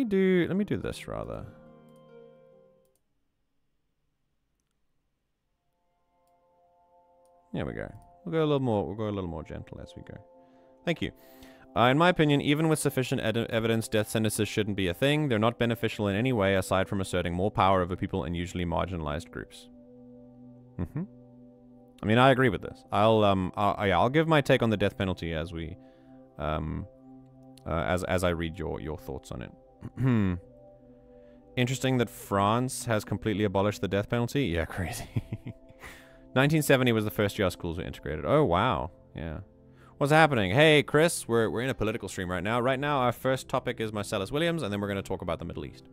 Speaker 1: do this rather. There we go. We'll go a little more gentle as we go. Thank you. In my opinion, even with sufficient evidence, death sentences shouldn't be a thing. They're not beneficial in any way aside from asserting more power over people in usually marginalized groups. I mean, I agree with this. I'll give my take on the death penalty as we as I read your thoughts on it. Interesting that France has completely abolished the death penalty. Yeah, crazy. 1970 was the first year our schools were integrated. Oh, wow. Yeah. What's happening? Hey, Chris, we're in a political stream right now. Right now, our first topic is Marcellus Williams, and then we're going to talk about the Middle East.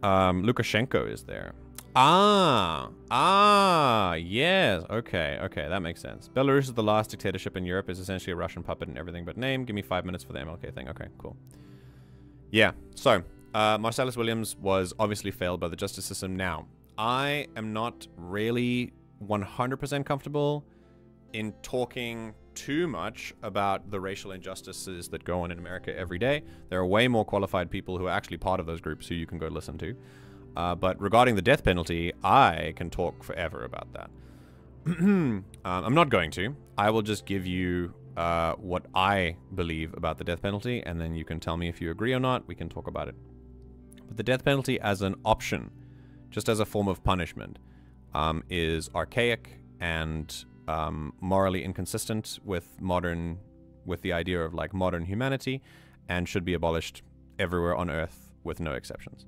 Speaker 1: Lukashenko is there. Yes. Okay, that makes sense. Belarus is the last dictatorship in Europe, is essentially a Russian puppet in everything but name. Give me 5 minutes for the MLK thing. Okay, cool. Yeah, so, Marcellus Williams was obviously failed by the justice system. Now, I am not really 100% comfortable in talking too much about the racial injustices that go on in America every day. There are way more qualified people who are actually part of those groups who you can go listen to. But regarding the death penalty, I can talk forever about that. I'm not going to. I will just give you what I believe about the death penalty, and then you can tell me if you agree or not. We can talk about it. But the death penalty as an option, just as a form of punishment, is archaic and morally inconsistent with the idea of like modern humanity, and should be abolished everywhere on Earth with no exceptions.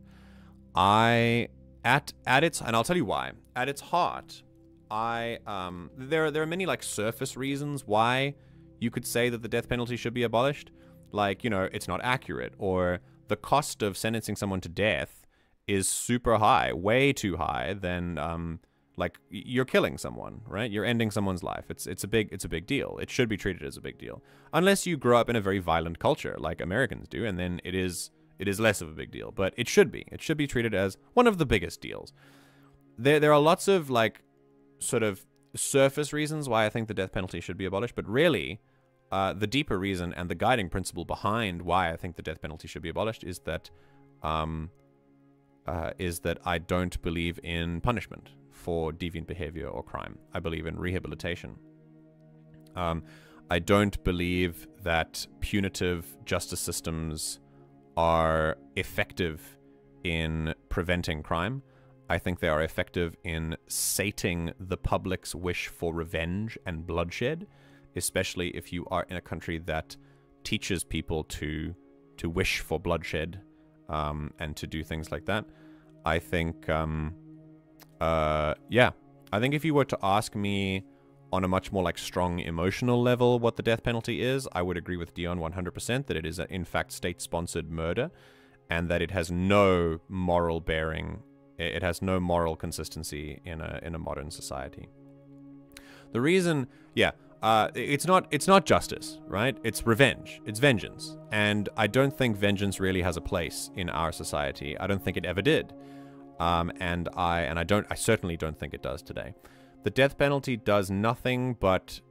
Speaker 1: At its, and I'll tell you why. At its heart, there are many like surface reasons why you could say that the death penalty should be abolished. Like, you know, it's not accurate, or the cost of sentencing someone to death is super high, way too high than like you're killing someone, right? You're ending someone's life. It's a big deal. It should be treated as a big deal, unless you grow up in a very violent culture like Americans do, and then it is less of a big deal. But it should be treated as one of the biggest deals. There are lots of like sort of surface reasons why I think the death penalty should be abolished, but really the deeper reason and the guiding principle behind why I think the death penalty should be abolished is that I don't believe in punishment for deviant behavior or crime. I believe in rehabilitation. I don't believe that punitive justice systems are effective in preventing crime. I think they are effective in sating the public's wish for revenge and bloodshed, especially if you are in a country that teaches people to wish for bloodshed and to do things like that. I think, yeah, I think if you were to ask me on a much more like strong emotional level what the death penalty is, I would agree with Dion 100% that it is in fact state-sponsored murder, and that it has no moral bearing. It has no moral consistency in a modern society. The reason, yeah, it's not justice, right? It's revenge. It's vengeance. And I don't think vengeance really has a place in our society. I don't think it ever did. I certainly don't think it does today. The death penalty does nothing but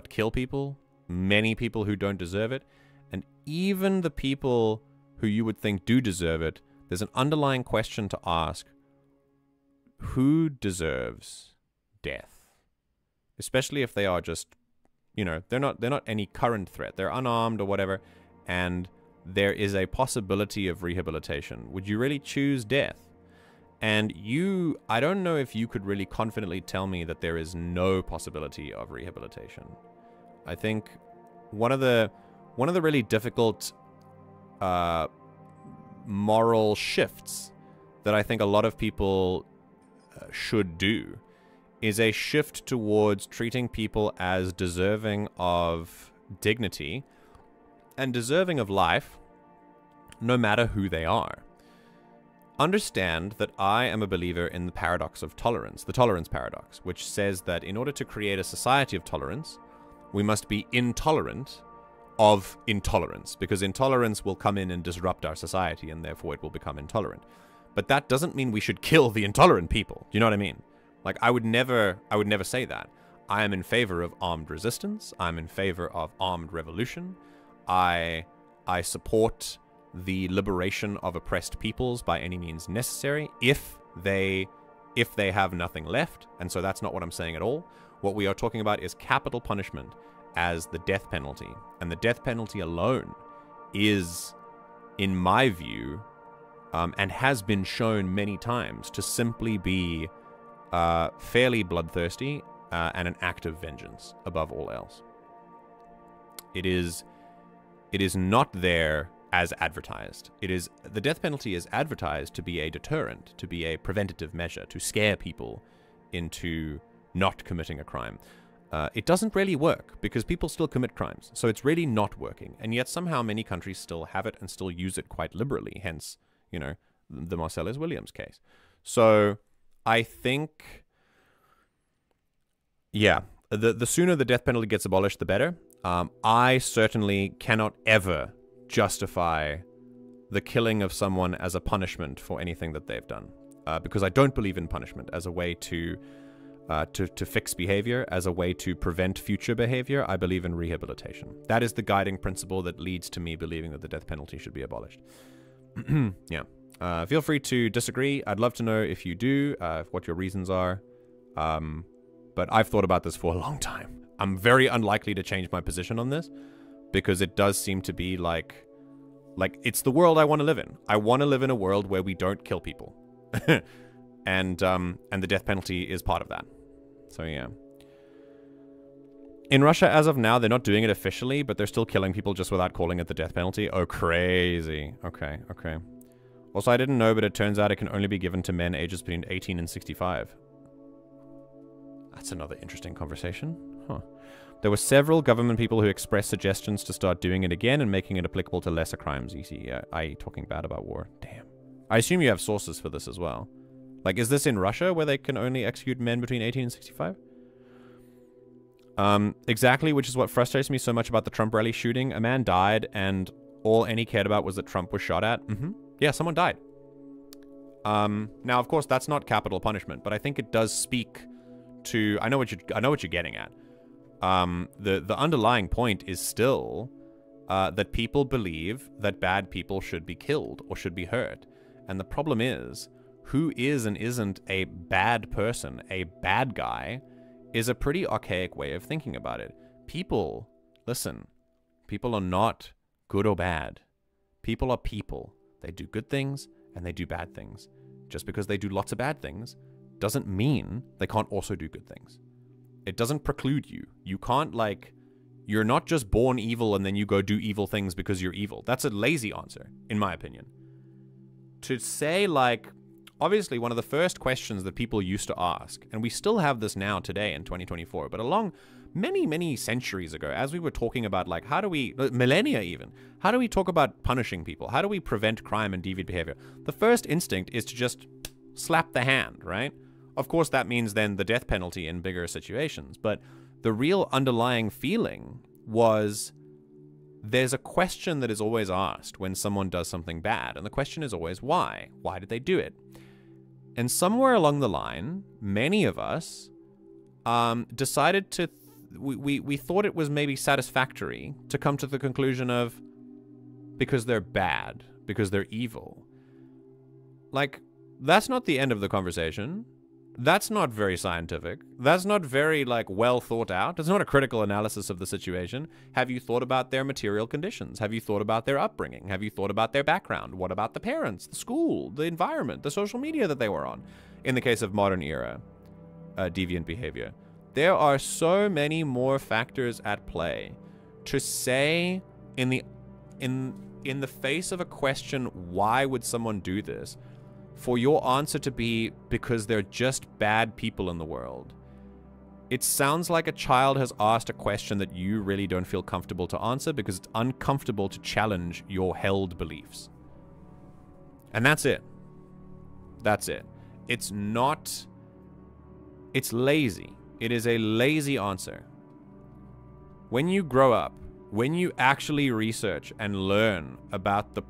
Speaker 1: kill people, many people who don't deserve it, and even the people who you would think do deserve it. There's an underlying question to ask: who deserves death? Especially if they are just You know, they're not any current threat. They're unarmed or whatever, and there is a possibility of rehabilitation. Would you really choose death? And I don't know if you could really confidently tell me that there is no possibility of rehabilitation. I think one of the really difficult moral shifts that I think a lot of people should do is a shift towards treating people as deserving of dignity and deserving of life, no matter who they are. Understand that I am a believer in the paradox of tolerance, the tolerance paradox, which says that in order to create a society of tolerance, we must be intolerant of intolerance, because intolerance will come in and disrupt our society, and therefore it will become intolerant. But that doesn't mean we should kill the intolerant people. Do you know what I mean? Like, I would never say that. I am in favor of armed resistance. I'm in favor of armed revolution. I support the liberation of oppressed peoples by any means necessary if they have nothing left. And so that's not what I'm saying at all. What we are talking about is capital punishment as the death penalty. And the death penalty alone is, in my view, and has been shown many times to simply be fairly bloodthirsty and an act of vengeance above all else. It is not there as advertised. The death penalty is advertised to be a deterrent, to be a preventative measure, to scare people into not committing a crime. It doesn't really work because people still commit crimes, so it's really not working. And yet somehow many countries still have it and still use it quite liberally, hence, you know, the Marcellus Williams case. So I think, yeah, the sooner the death penalty gets abolished, the better. I certainly cannot ever justify the killing of someone as a punishment for anything that they've done, because I don't believe in punishment as a way to fix behavior, as a way to prevent future behavior. I believe in rehabilitation. That is the guiding principle that leads to me believing that the death penalty should be abolished. Yeah. Feel free to disagree. I'd love to know if you do, what your reasons are. But I've thought about this for a long time. I'm very unlikely to change my position on this, because it does seem to be like it's the world I want to live in. I want to live in a world where we don't kill people. and the death penalty is part of that. So yeah. In Russia, as of now, they're not doing it officially, but they're still killing people just without calling it the death penalty. Oh, crazy. Okay. Also, I didn't know, but it turns out it can only be given to men ages between 18 and 65. That's another interesting conversation. Huh. There were several government people who expressed suggestions to start doing it again and making it applicable to lesser crimes, i.e. talking bad about war. Damn. I assume you have sources for this as well. Like, is this in Russia where they can only execute men between 18 and 65? Exactly, which is what frustrates me so much about the Trump rally shooting. A man died, and all any cared about was that Trump was shot at. Yeah, someone died. Now, of course, that's not capital punishment, but I think it does speak to... I know what you're getting at. The underlying point is still that people believe that bad people should be killed or should be hurt. And the problem is, who is and isn't a bad person, a bad guy, is a pretty archaic way of thinking about it. People, listen, people are not good or bad. People are people. They do good things and they do bad things. Just because they do lots of bad things doesn't mean they can't also do good things. It doesn't preclude you. You can't, like, you're not just born evil and then you go do evil things because you're evil. That's a lazy answer, in my opinion. To say, like, obviously one of the first questions that people used to ask, and we still have this now today in 2024, but along many, many centuries ago, as we were talking about, like, how do we, millennia even, how do we talk about punishing people? How do we prevent crime and deviant behavior? The first instinct is to just slap the hand, right? Of course, that means then the death penalty in bigger situations, but the real underlying feeling was there's a question that is always asked when someone does something bad, and the question is always why? Why did they do it? And somewhere along the line, many of us decided to, we thought it was maybe satisfactory to come to the conclusion of because they're bad, because they're evil. Like, that's not the end of the conversation. That's not very scientific. That's not very, like, well thought out. It's not a critical analysis of the situation. Have you thought about their material conditions? Have you thought about their upbringing? Have you thought about their background? What about the parents, the school, the environment, the social media that they were on? In the case of modern era, deviant behavior. There are so many more factors at play. To say in the face of a question, why would someone do this? For your answer to be because they're just bad people in the world. It sounds like a child has asked a question that you really don't feel comfortable to answer because it's uncomfortable to challenge your held beliefs. And that's it. That's it. It's not... It's lazy. It is a lazy answer. When you grow up, when you actually research and learn about the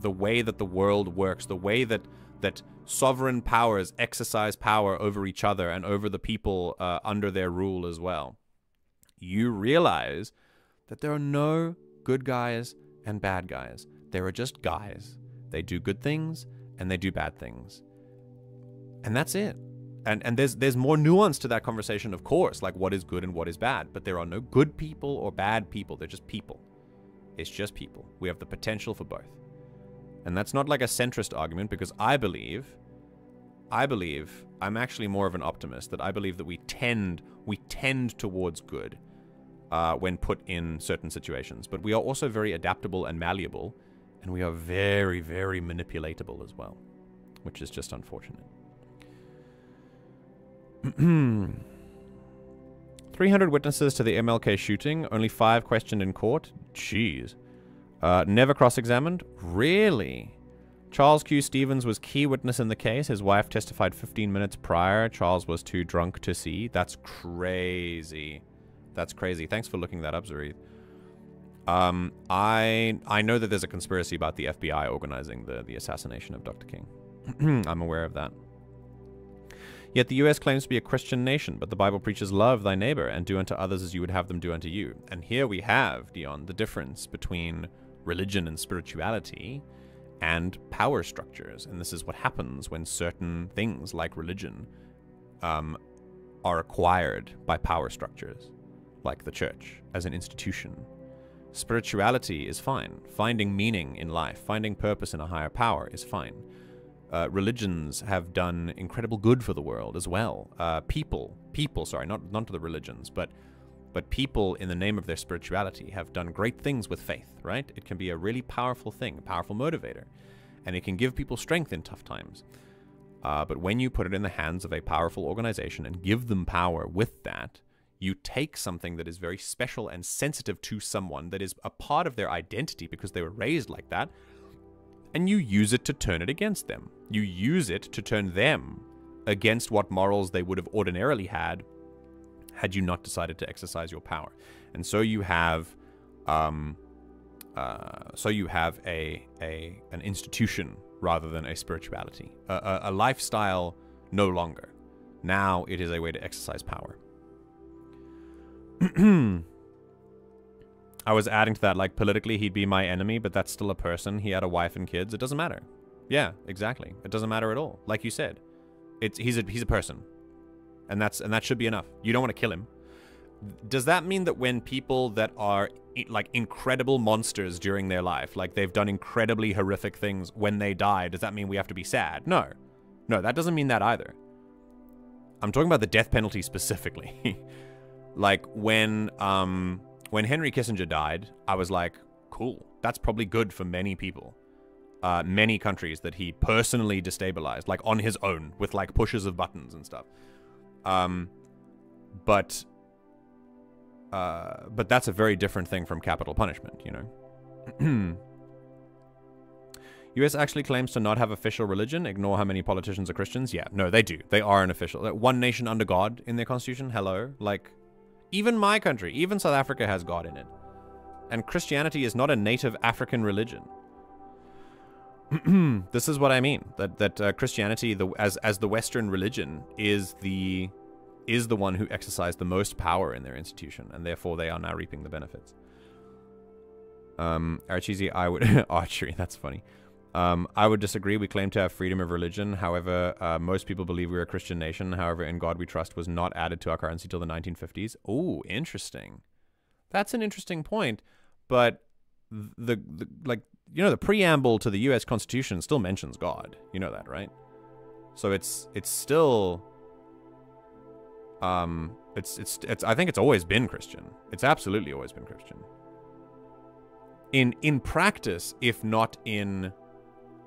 Speaker 1: way that the world works, the way that sovereign powers exercise power over each other and over the people under their rule as well, you realize that there are no good guys and bad guys. There are just guys. They do good things and they do bad things. And that's it. And there's more nuance to that conversation, of course, like what is good and what is bad. But there are no good people or bad people. They're just people. It's just people. We have the potential for both. And that's not like a centrist argument, because I believe, I'm actually more of an optimist, that I believe that we tend towards good when put in certain situations. But we are also very adaptable and malleable, and we are very, very manipulatable as well, which is just unfortunate. 300 witnesses to the MLK shooting, only 5 questioned in court. Jeez. Never cross-examined? Really? Charles Q. Stevens was key witness in the case. His wife testified 15 minutes prior. Charles was too drunk to see. That's crazy. That's crazy. Thanks for looking that up, Zareth. I know that there's a conspiracy about the FBI organizing the assassination of Dr. King. I'm aware of that. Yet the US claims to be a Christian nation, but the Bible preaches love thy neighbor and do unto others as you would have them do unto you. And here we have, Dion, the difference between religion and spirituality and power structures. And this is what happens when certain things like religion are acquired by power structures, like the church as an institution. Spirituality is fine. Finding meaning in life, finding purpose in a higher power is fine. Religions have done incredible good for the world as well. People, sorry, not to the religions, but people in the name of their spirituality have done great things with faith, right? It can be a really powerful thing, a powerful motivator, and it can give people strength in tough times. But when you put it in the hands of a powerful organization and give them power with that, you take something that is very special and sensitive to someone, that is a part of their identity because they were raised like that, and you use it to turn it against them. You use it to turn them against what morals they would have ordinarily had you not decided to exercise your power. And so you have an institution rather than a spirituality, a lifestyle no longer. Now it is a way to exercise power. I was adding to that, like, politically he'd be my enemy, but that's still a person. He had a wife and kids. It doesn't matter. Yeah, exactly. It doesn't matter at all. Like you said, he's a person, and that should be enough. You don't want to kill him. Does that mean that when people that are like incredible monsters during their life, like they've done incredibly horrific things, when they die, does that mean we have to be sad? No, that doesn't mean that either. I'm talking about the death penalty specifically. Like when Henry Kissinger died, I was like, cool. That's probably good for many people. Many countries that he personally destabilized, like on his own, with like pushes of buttons and stuff. But that's a very different thing from capital punishment, you know? US actually claims to not have official religion. Ignore how many politicians are Christians. Yeah, no, they do. They are an official. One nation under God in their constitution. Hello. Like, even my country, even South Africa has God in it. And Christianity is not a native African religion. This is what I mean. That Christianity, as the Western religion, is the one who exercised the most power in their institution, and therefore they are now reaping the benefits. Archeesy, I would archery. That's funny. I would disagree. We claim to have freedom of religion. However, most people believe we're a Christian nation. However, In God We Trust was not added to our currency till the 1950s. Oh, interesting. That's an interesting point. But the the preamble to the U.S. Constitution still mentions God. You know that, right? So it's still it's I think it's always been Christian. It's absolutely always been Christian. In practice, if not in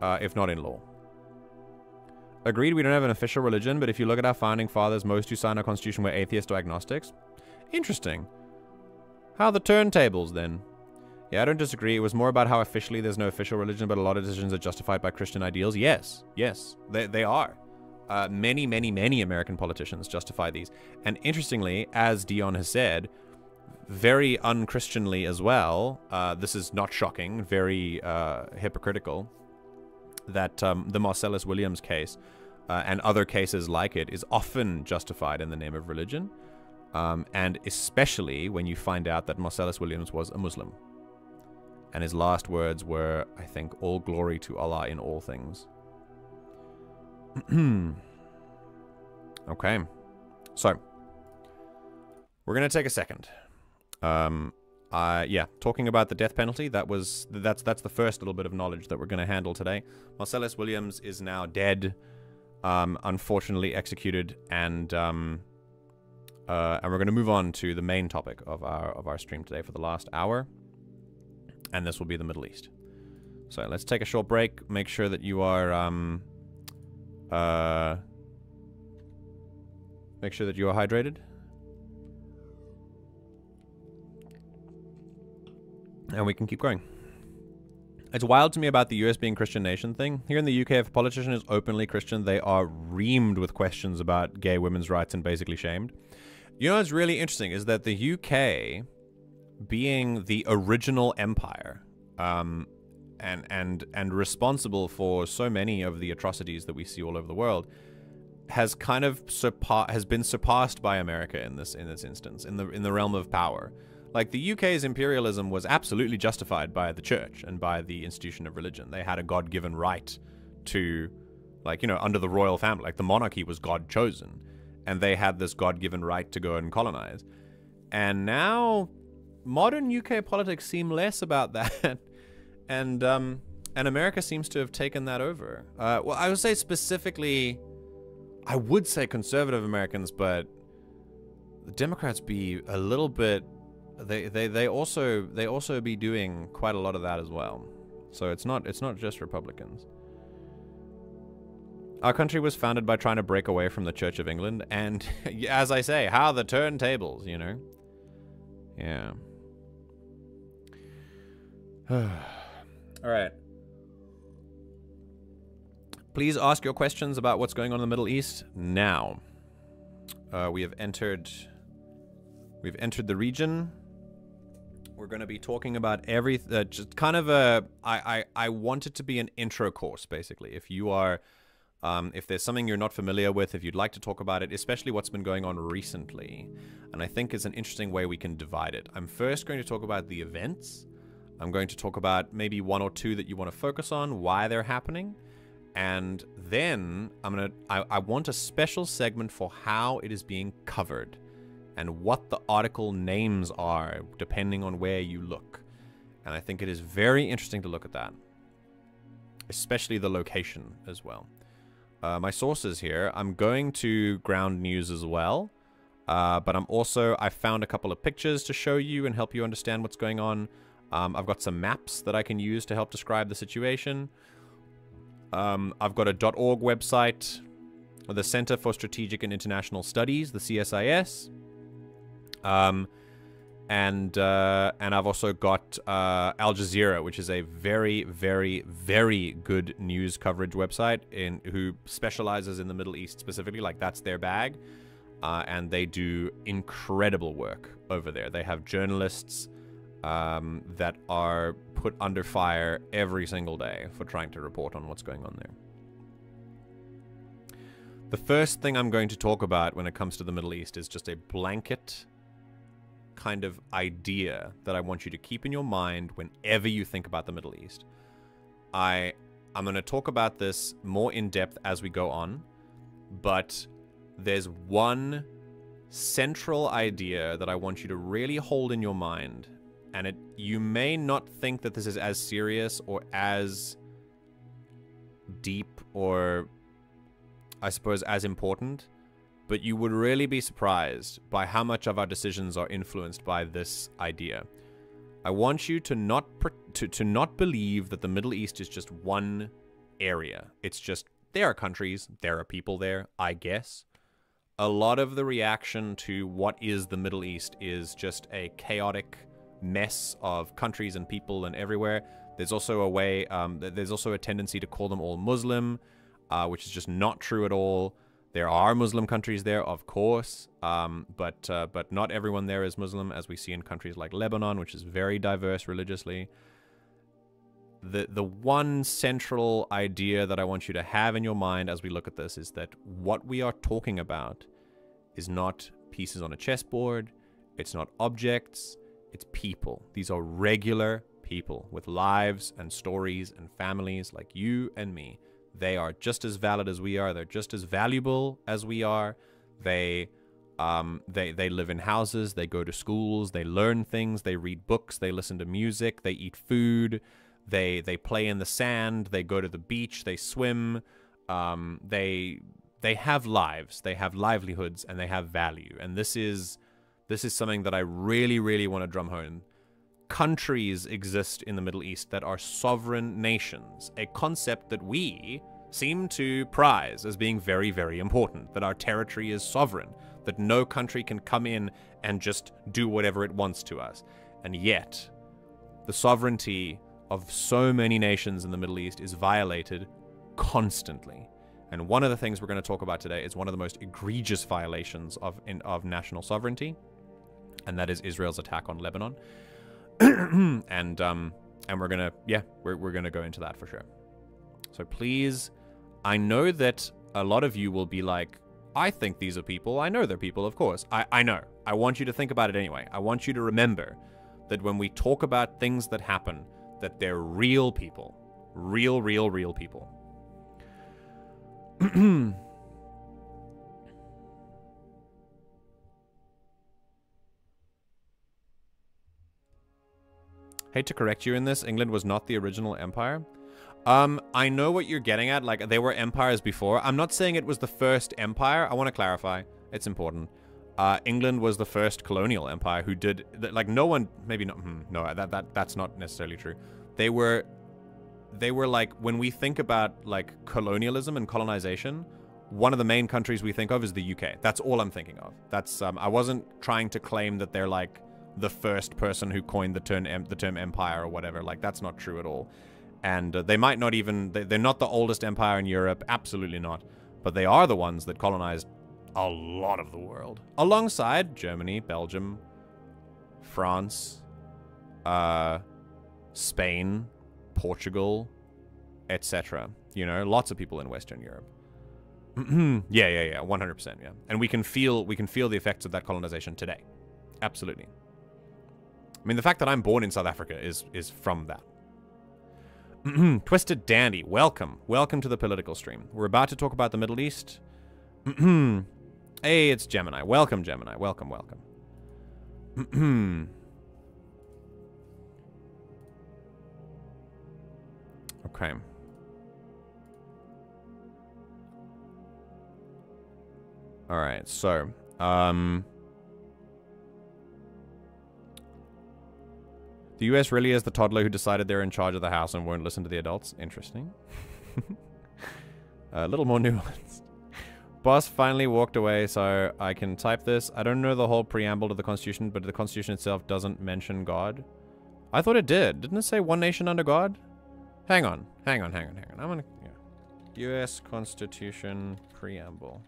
Speaker 1: law. Agreed, we don't have an official religion, but if you look at our founding fathers, most who signed our constitution were atheists or agnostics. Interesting. How are the turntables, then? Yeah, I don't disagree. It was more about how officially there's no official religion, but a lot of decisions are justified by Christian ideals. Yes, they are. Many American politicians justify these. And interestingly, as Dion has said, very unchristianly as well, this is not shocking, very hypocritical, that the Marcellus Williams case and other cases like it is often justified in the name of religion, and especially when you find out that Marcellus Williams was a Muslim. And his last words were, I think, all glory to Allah in all things. Okay. So, we're going to take a second. Yeah, talking about the death penalty, that's the first little bit of knowledge that we're going to handle today. Marcellus Williams is now dead, unfortunately executed, and we're going to move on to the main topic of our stream today for the last hour, and this will be the Middle East. So let's take a short break. Make sure that you are hydrated. And we can keep going. It's wild to me about the US being Christian nation thing. Here in the UK, if a politician is openly Christian, they are reamed with questions about gay women's rights and basically shamed. You know what's really interesting is that the UK, being the original empire, and responsible for so many of the atrocities that we see all over the world, has kind of been surpassed by America in this instance, in the realm of power. Like, the UK's imperialism was absolutely justified by the church and by the institution of religion. They had a God-given right to, under the royal family. Like, the monarchy was God-chosen. And they had this God-given right to go and colonize. And now, modern UK politics seem less about that. And America seems to have taken that over. Well, I would say specifically, I would say conservative Americans, but the Democrats be a little bit... They also be doing quite a lot of that as well. So it's not just Republicans. Our country was founded by trying to break away from the Church of England, and as I say, how the turntables, you know? Yeah. All right. Please ask your questions about what's going on in the Middle East now. We've entered the region. We're going to be talking about everything, just kind of I want it to be an intro course, basically. If you are, if there's something you're not familiar with, if you'd like to talk about it, especially what's been going on recently, and I think it's an interesting way we can divide it. I'm first going to talk about the events. I'm going to talk about maybe one or two that you want to focus on, why they're happening, and then I want a special segment for how it is being covered and what the article names are, depending on where you look. And I think it is very interesting to look at that, especially the location as well. My sources here, I'm going to ground news as well, but I found a couple of pictures to show you and help you understand what's going on. I've got some maps that I can use to help describe the situation. I've got a .org website, the Center for Strategic and International Studies, the CSIS. And I've also got Al Jazeera, which is a very, very, very good news coverage website who specializes in the Middle East specifically. Like, that's their bag. And they do incredible work over there. They have journalists that are put under fire every single day for trying to report on what's going on there. The first thing I'm going to talk about when it comes to the Middle East is just a blanket kind of idea that I want you to keep in your mind whenever you think about the Middle East. I I'm going to talk about this more in depth as we go on, but there's one central idea that I want you to really hold in your mind, and you may not think that this is as serious or as deep or, I suppose, as important, but you would really be surprised by how much of our decisions are influenced by this idea. I want you to not believe that the Middle East is just one area. It's just, there are countries, there are people there, I guess. A lot of the reaction to what is the Middle East is just a chaotic mess of countries and people and everywhere. There's also a tendency to call them all Muslim, which is just not true at all. There are Muslim countries there, of course, but not everyone there is Muslim, as we see in countries like Lebanon, which is very diverse religiously. The one central idea that I want you to have in your mind as we look at this is that what we are talking about is not pieces on a chessboard, it's not objects, it's people. These are regular people with lives and stories and families like you and me. They are just as valid as we are. They're just as valuable as we are. They live in houses. They go to schools. They learn things. They read books. They listen to music. They eat food. They play in the sand. They go to the beach. They swim. They have lives. They have livelihoods, and they have value. And this is something that I really, really want to drum home. Countries exist in the Middle East that are sovereign nations, a concept that we seem to prize as being very, very important, that our territory is sovereign, that no country can come in and just do whatever it wants to us. And yet, the sovereignty of so many nations in the Middle East is violated constantly. And one of the things we're going to talk about today is one of the most egregious violations of national sovereignty, and that is Israel's attack on Lebanon. and we're gonna go into that for sure. So please, I know that a lot of you will be like, I think these are people. I know they're people, of course. I know. I want you to think about it anyway. I want you to remember that when we talk about things that happen, that they're real people. Real people. Hate to correct you in this, England was not the original empire. I know what you're getting at, like, they were empires before. I'm not saying it was the first empire. I want to clarify. It's important. England was the first colonial empire who did, like, no one, maybe not, no, that's not necessarily true. They were like, when we think about, like, colonialism and colonization, one of the main countries we think of is the UK. That's all I'm thinking of. That's, I wasn't trying to claim that they're, like, the first person who coined the term empire or whatever. Like, that's not true at all. And they might not even, they're not the oldest empire in Europe, absolutely not. But they are the ones that colonized a lot of the world. Alongside Germany, Belgium, France, Spain, Portugal, etc. You know, lots of people in Western Europe. yeah, 100%, yeah. And we can feel the effects of that colonization today. Absolutely. I mean, the fact that I'm born in South Africa is from that. Twisted Dandy, welcome. Welcome to the political stream. We're about to talk about the Middle East. Hey, it's Gemini. Welcome, Gemini. Welcome. Okay. All right, so, the US really is the toddler who decided they're in charge of the house and won't listen to the adults. Interesting. A little more nuanced. Boss finally walked away, so I can type this. I don't know the whole preamble to the Constitution, but the Constitution itself doesn't mention God. I thought it did. Didn't it say one nation under God? Hang on. I'm gonna... Yeah. US Constitution preamble.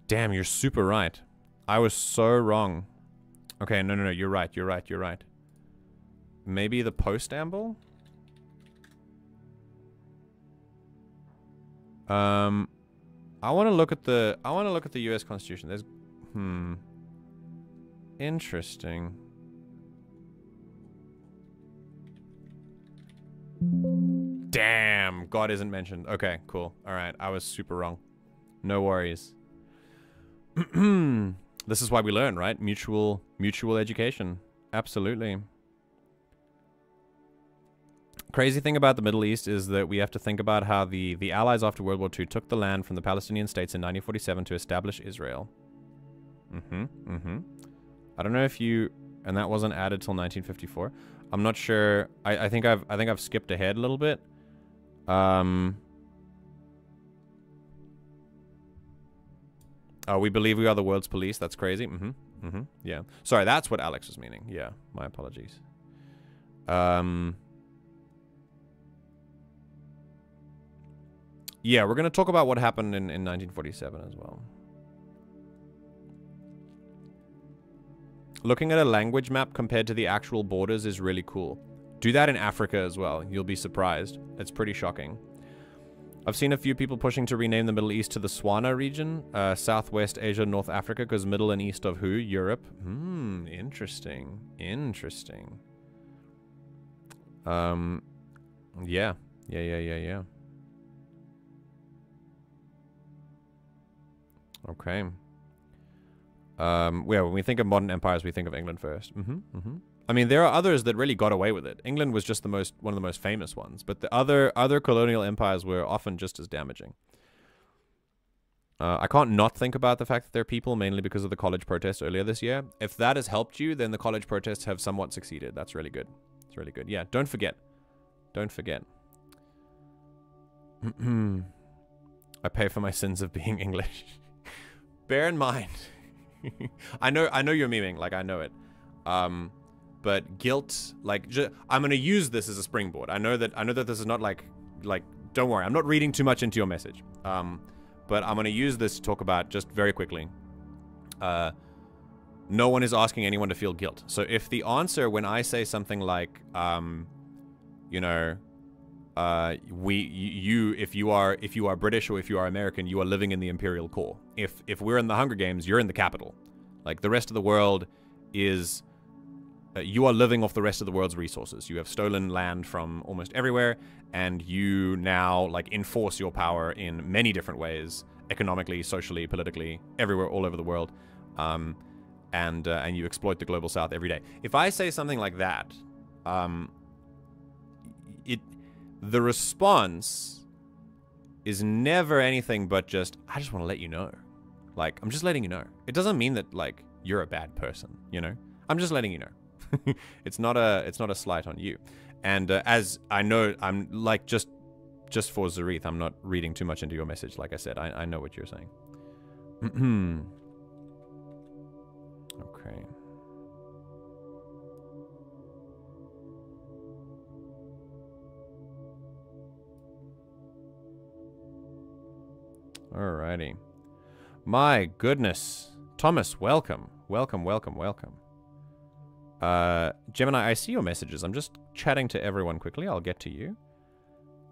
Speaker 1: Damn, you're super right. I was so wrong. Okay, no, you're right. Maybe the postamble? I want to look at the U.S. Constitution. There's interesting. Damn, God isn't mentioned. Okay, cool. All right, I was super wrong. No worries. This is why we learn, right? Mutual education. Absolutely. Crazy thing about the Middle East is that we have to think about how the Allies after World War II took the land from the Palestinian states in 1947 to establish Israel. I don't know if you... And that wasn't added till 1954. I'm not sure. I think I've skipped ahead a little bit. Oh, we believe we are the world's police. That's crazy. Yeah. Sorry, that's what Alex was meaning. Yeah, my apologies. Yeah, we're going to talk about what happened in 1947 as well. Looking at a language map compared to the actual borders is really cool. Do that in Africa as well. You'll be surprised. It's pretty shocking. I've seen a few people pushing to rename the Middle East to the Swana region, Southwest Asia, North Africa, because middle and east of who? Europe. Interesting. Interesting. Yeah. Okay. When we think of modern empires, we think of England first. I mean, there are others that really got away with it. England was just one of the most famous ones, but the other colonial empires were often just as damaging. I can't not think about the fact that there are people, mainly because of the college protests earlier this year. If that has helped you, then the college protests have somewhat succeeded. That's really good. It's really good. Yeah, don't forget. Don't forget. I pay for my sins of being English. Bear in mind. I know you're memeing, like I know it. But guilt, like I'm gonna use this as a springboard. I know that this is not like don't worry, I'm not reading too much into your message. But I'm gonna use this to talk about just very quickly. No one is asking anyone to feel guilt. So if the answer when I say something like, you know, if you are British or if you are American, you are living in the imperial core. If we're in the Hunger Games, you're in the capital. Like the rest of the world is, you are living off the rest of the world's resources. You have stolen land from almost everywhere, and you now like enforce your power in many different ways, economically, socially, politically, everywhere, all over the world, and you exploit the global South every day. If I say something like that, the response is never anything but just, I just want to let you know. Like, I'm just letting you know. It doesn't mean that, like, you're a bad person, you know? I'm just letting you know. It's not a slight on you. And as I know, I'm, like, just for Zareth, I'm not reading too much into your message. Like I said, I know what you're saying. Okay. Alrighty. My goodness. Thomas, welcome. Welcome. Gemini, I see your messages. I'm just chatting to everyone quickly. I'll get to you.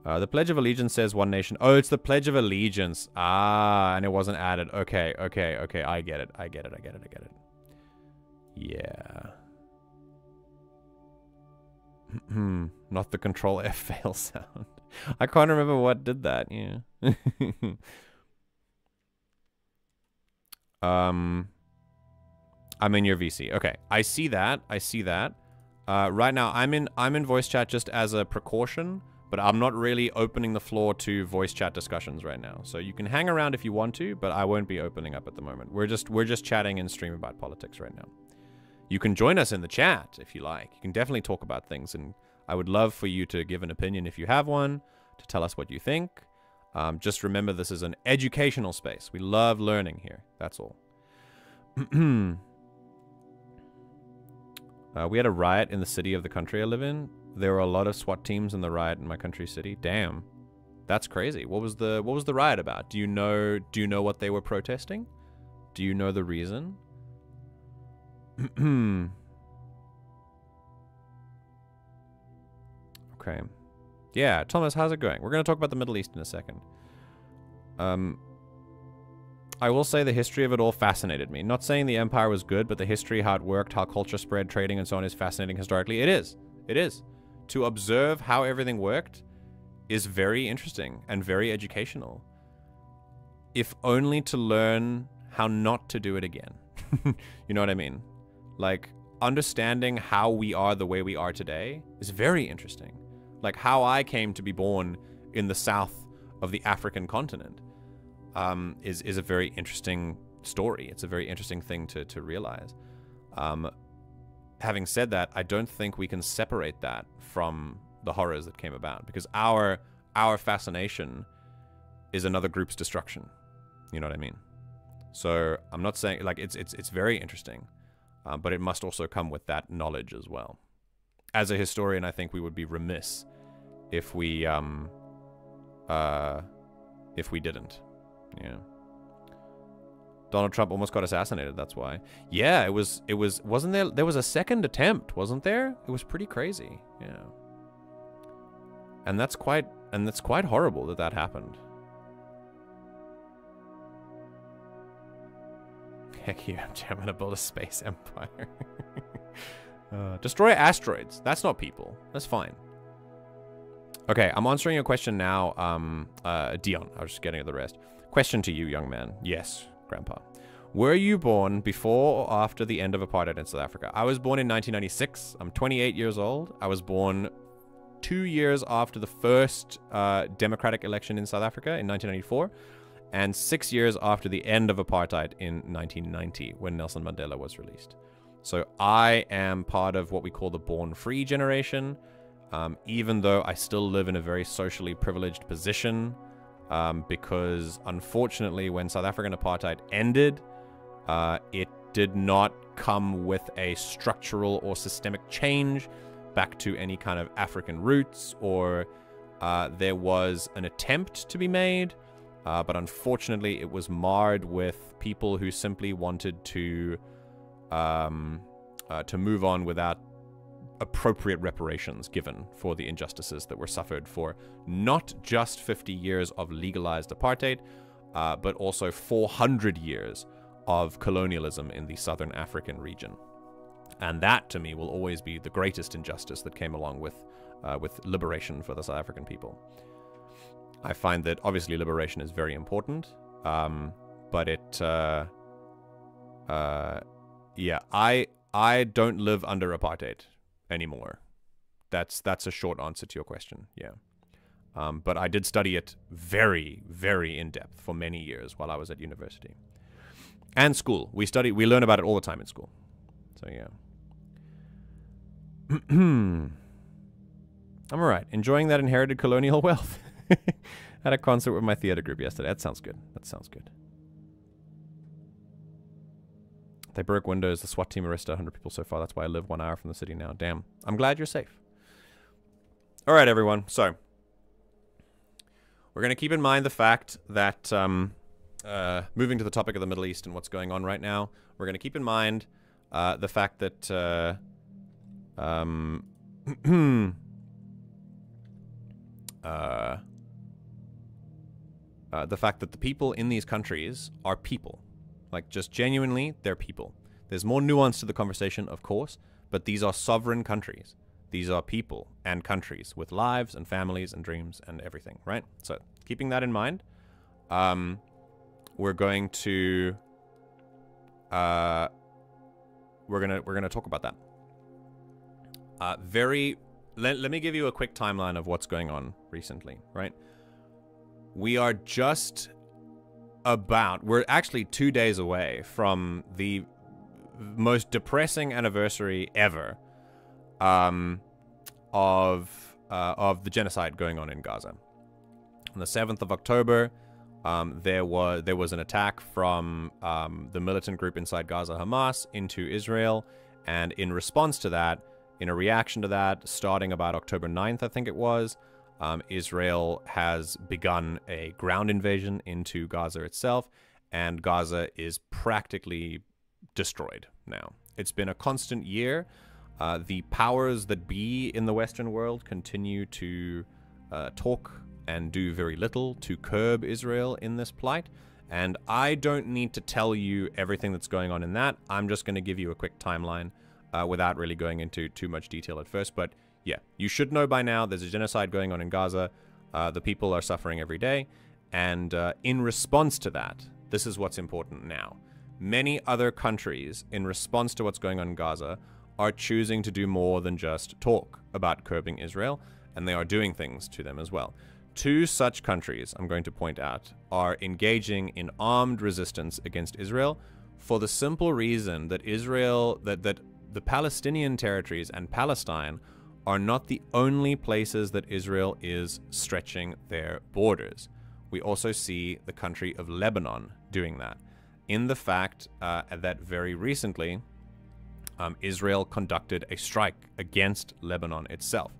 Speaker 1: The Pledge of Allegiance says one nation. Oh, it's the Pledge of Allegiance. Ah, and it wasn't added. Okay. I get it. Yeah. Not the Control F fail sound. I can't remember what did that. Yeah. I'm in your VC. Okay, I see that. Right now, I'm in voice chat just as a precaution, but I'm not really opening the floor to voice chat discussions right now. So you can hang around if you want to, but I won't be opening up at the moment. We're just chatting in stream about politics right now. You can join us in the chat if you like. You can definitely talk about things, and I would love for you to give an opinion if you have one, to tell us what you think. Just remember, this is an educational space. We love learning here. That's all. We had a riot in the city of the country I live in. There were a lot of SWAT teams in the riot in my country city. Damn, that's crazy. What was the riot about? Do you know what they were protesting? Do you know the reason? Okay. Yeah, Thomas, how's it going? We're going to talk about the Middle East in a second. I will say the history of it all fascinated me. Not saying the empire was good, but the history, how it worked, how culture spread, trading, and so on is fascinating historically. It is. It is. To observe how everything worked is very interesting and very educational. If only to learn how not to do it again. You know what I mean? Like, understanding how we are the way we are today is very interesting. Like, how I came to be born in the south of the African continent is a very interesting story. It's a very interesting thing to realize. Having said that, I don't think we can separate that from the horrors that came about, because our fascination is another group's destruction. You know what I mean? So I'm not saying, like, it's very interesting, but it must also come with that knowledge as well. As a historian, I think we would be remiss if we didn't. Yeah. Donald Trump almost got assassinated, that's why. Yeah, wasn't there was a second attempt, wasn't there? It was pretty crazy. Yeah. And that's quite horrible that happened. Heck yeah, I'm gonna build a space empire. Destroy asteroids. That's not people. That's fine. Okay, I'm answering your question now. Dion, I was just getting at the rest. Question to you, young man. Yes, Grandpa. Were you born before or after the end of apartheid in South Africa? I was born in 1996. I'm 28 years old. I was born 2 years after the first democratic election in South Africa in 1994. And 6 years after the end of apartheid in 1990, when Nelson Mandela was released. So I am part of what we call the born-free generation, even though I still live in a very socially privileged position, because unfortunately, when South African apartheid ended, it did not come with a structural or systemic change back to any kind of African roots, or there was an attempt to be made, but unfortunately it was marred with people who simply wanted to move on without appropriate reparations given for the injustices that were suffered for not just 50 years of legalized apartheid, but also 400 years of colonialism in the southern African region. And that, to me, will always be the greatest injustice that came along with liberation for the South African people. I find that obviously liberation is very important, but yeah, I don't live under apartheid anymore. That's a short answer to your question. Yeah, but I did study it very, very in depth for many years while I was at university and school. We learn about it all the time in school. So yeah. I'm alright. Enjoying that inherited colonial wealth. Had a concert with my theater group yesterday. That sounds good. That sounds good. They broke windows. The SWAT team arrested 100 people so far. That's why I live 1 hour from the city now. Damn. I'm glad you're safe. Alright, everyone. So, we're going to keep in mind the fact that, moving to the topic of the Middle East and what's going on right now, we're going to keep in mind the fact that the people in these countries are people. Like, just genuinely, they're people. There's more nuance to the conversation, of course, but these are sovereign countries. These are people and countries with lives and families and dreams and everything, right? So, keeping that in mind, we're going to talk about that. Let me give you a quick timeline of what's going on recently, right? We are we're actually 2 days away from the most depressing anniversary ever of the genocide going on in Gaza. On the 7th of October, there was an attack from the militant group inside Gaza, Hamas, into Israel, and in response to that, in a reaction to that, starting about October 9th, I think it was, Israel has begun a ground invasion into Gaza itself, and Gaza is practically destroyed now. It's been a constant year. The powers that be in the Western world continue to talk and do very little to curb Israel in this plight. And I don't need to tell you everything that's going on in that. I'm just going to give you a quick timeline without really going into too much detail at first. But yeah, you should know by now there's a genocide going on in Gaza. The people are suffering every day. And in response to that, this is what's important now. Many other countries, in response to what's going on in Gaza, are choosing to do more than just talk about curbing Israel, and they are doing things to them as well. 2 such countries, I'm going to point out, are engaging in armed resistance against Israel for the simple reason that that the Palestinian territories and Palestine are not the only places that Israel is stretching their borders. We also see the country of Lebanon doing that, in the fact that very recently Israel conducted a strike against Lebanon itself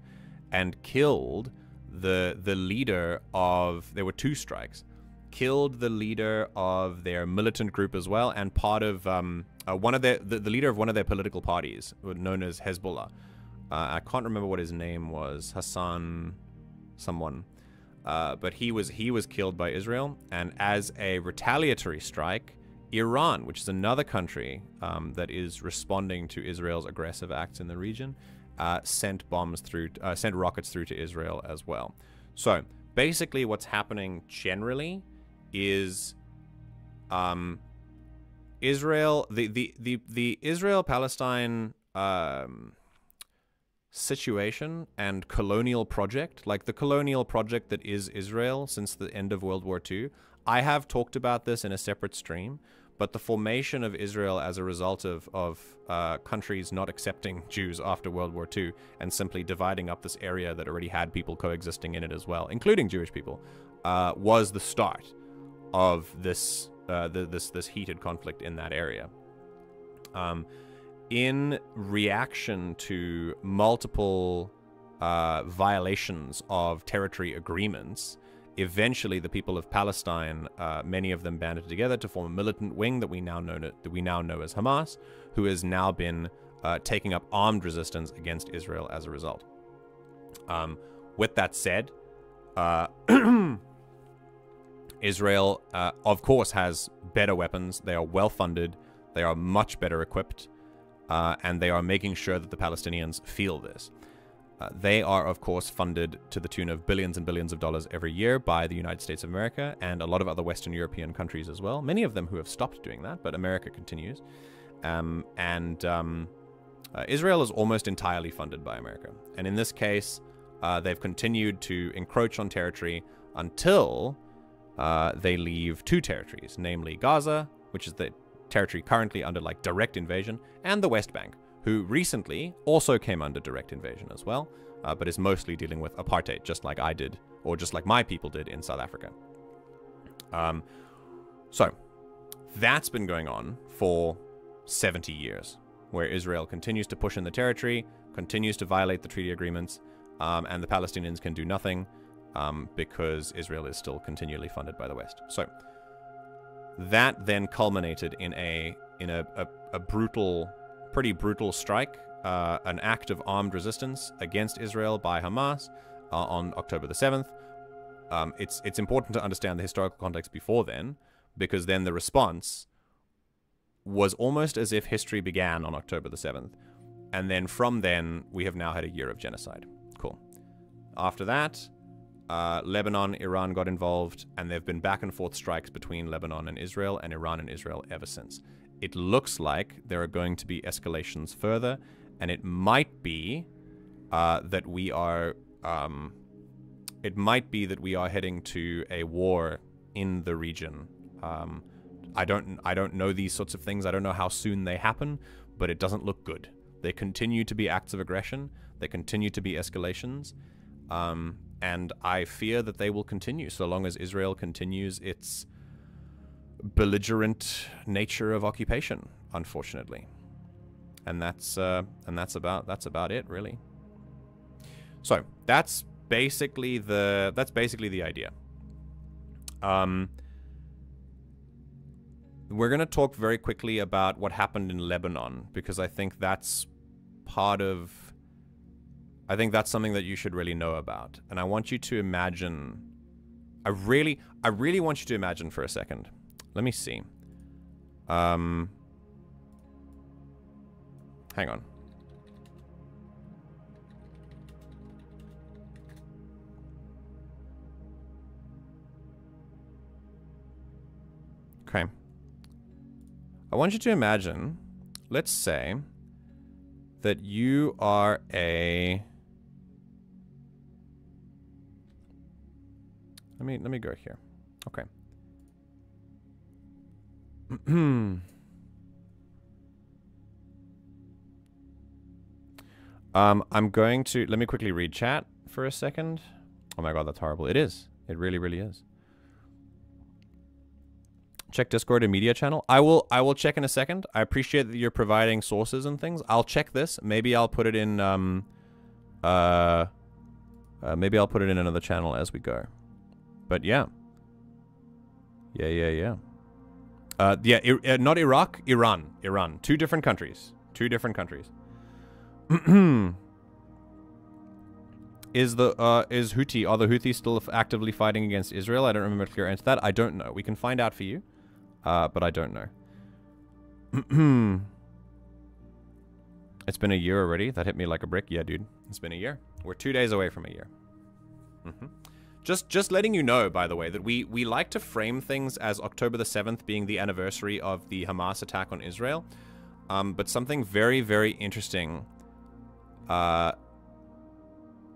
Speaker 1: and killed the leader of, there were 2 strikes, killed the leader of their militant group as well, and part of one of the leader of one of their political parties, known as Hezbollah. I can't remember what his name was, Hassan someone, but he was killed by Israel. And as a retaliatory strike, Iran, which is another country that is responding to Israel's aggressive acts in the region, sent rockets through to Israel as well. So basically, what's happening generally is Israel, the Israel-Palestine situation and colonial project, like the colonial project that is Israel since the end of World War II. I have talked about this in a separate stream, but the formation of Israel as a result of countries not accepting Jews after World War II and simply dividing up this area that already had people coexisting in it as well, including Jewish people, was the start of this this heated conflict in that area. In reaction to multiple violations of territory agreements, eventually the people of Palestine, many of them banded together to form a militant wing that we now know as Hamas, who has now been taking up armed resistance against Israel as a result. With that said, Israel, of course, has better weapons. They are well funded. They are much better equipped. And they are making sure that the Palestinians feel this. They are, of course, funded to the tune of billions and billions of dollars every year by the United States of America and a lot of other Western European countries as well. Many of them who have stopped doing that, but America continues. Israel is almost entirely funded by America. And in this case, they've continued to encroach on territory until they leave 2 territories, namely Gaza, which is the territory currently under direct invasion, and the West Bank, who recently also came under direct invasion as well, but is mostly dealing with apartheid, just like I did, or just like my people did in South Africa. So that's been going on for 70 years, where Israel continues to push in the territory, continues to violate the treaty agreements, and the Palestinians can do nothing because Israel is still continually funded by the West. So that then culminated in a brutal, pretty brutal strike, an act of armed resistance against Israel by Hamas on October the 7th. It's important to understand the historical context before then, because then the response was almost as if history began on October the 7th. And then from then, we have now had a year of genocide. Cool. After that, Lebanon, Iran got involved, and there have been back and forth strikes between Lebanon and Israel, and Iran and Israel ever since. It looks like there are going to be escalations further, and it might be that we are heading to a war in the region. I don't know these sorts of things. I don't know how soon they happen, but it doesn't look good. They continue to be acts of aggression. They continue to be escalations. And I fear that they will continue so long as Israel continues its belligerent nature of occupation, unfortunately. And that's about it, really. So that's basically the idea. We're going to talk very quickly about what happened in Lebanon, because I think that's something that you should really know about. And I want you to imagine I really want you to imagine for a second. Let me see. Hang on. Okay. I want you to imagine, let's say, that you are a... Let me go here. Okay. I'm going to... Let me quickly read chat for a second. Oh my god, that's horrible. It is. It really, really is. Check Discord and media channel. I will check in a second. I appreciate that you're providing sources and things. I'll check this. Maybe I'll put it in maybe I'll put it in another channel as we go. But yeah. Yeah. Not Iraq, Iran. Iran. Two different countries. Two different countries. Is Houthi, are the Houthis still actively fighting against Israel? I don't remember the clear answer to that. I don't know. We can find out for you. But I don't know. It's been a year already. That hit me like a brick. Yeah, dude. It's been a year. We're 2 days away from a year. Just letting you know, by the way, that we like to frame things as October the 7th being the anniversary of the Hamas attack on Israel. But something very, very interesting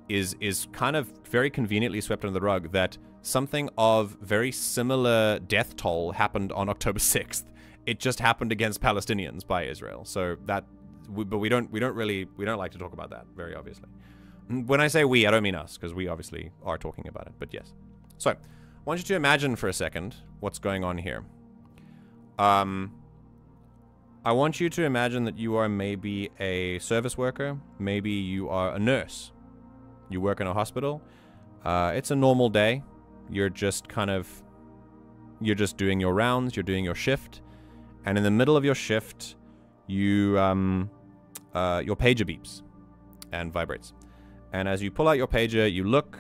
Speaker 1: is kind of very conveniently swept under the rug, that something of very similar death toll happened on October 6th. It just happened against Palestinians by Israel. So that, but we don't like to talk about that, very obviously. When I say we, I don't mean us, because we obviously are talking about it, but yes. So, I want you to imagine for a second what's going on here. I want you to imagine that you are maybe a service worker, maybe you are a nurse. You work in a hospital. It's a normal day. You're just you're just doing your rounds, you're doing your shift, and in the middle of your shift, your pager beeps and vibrates. And as you pull out your pager, you look,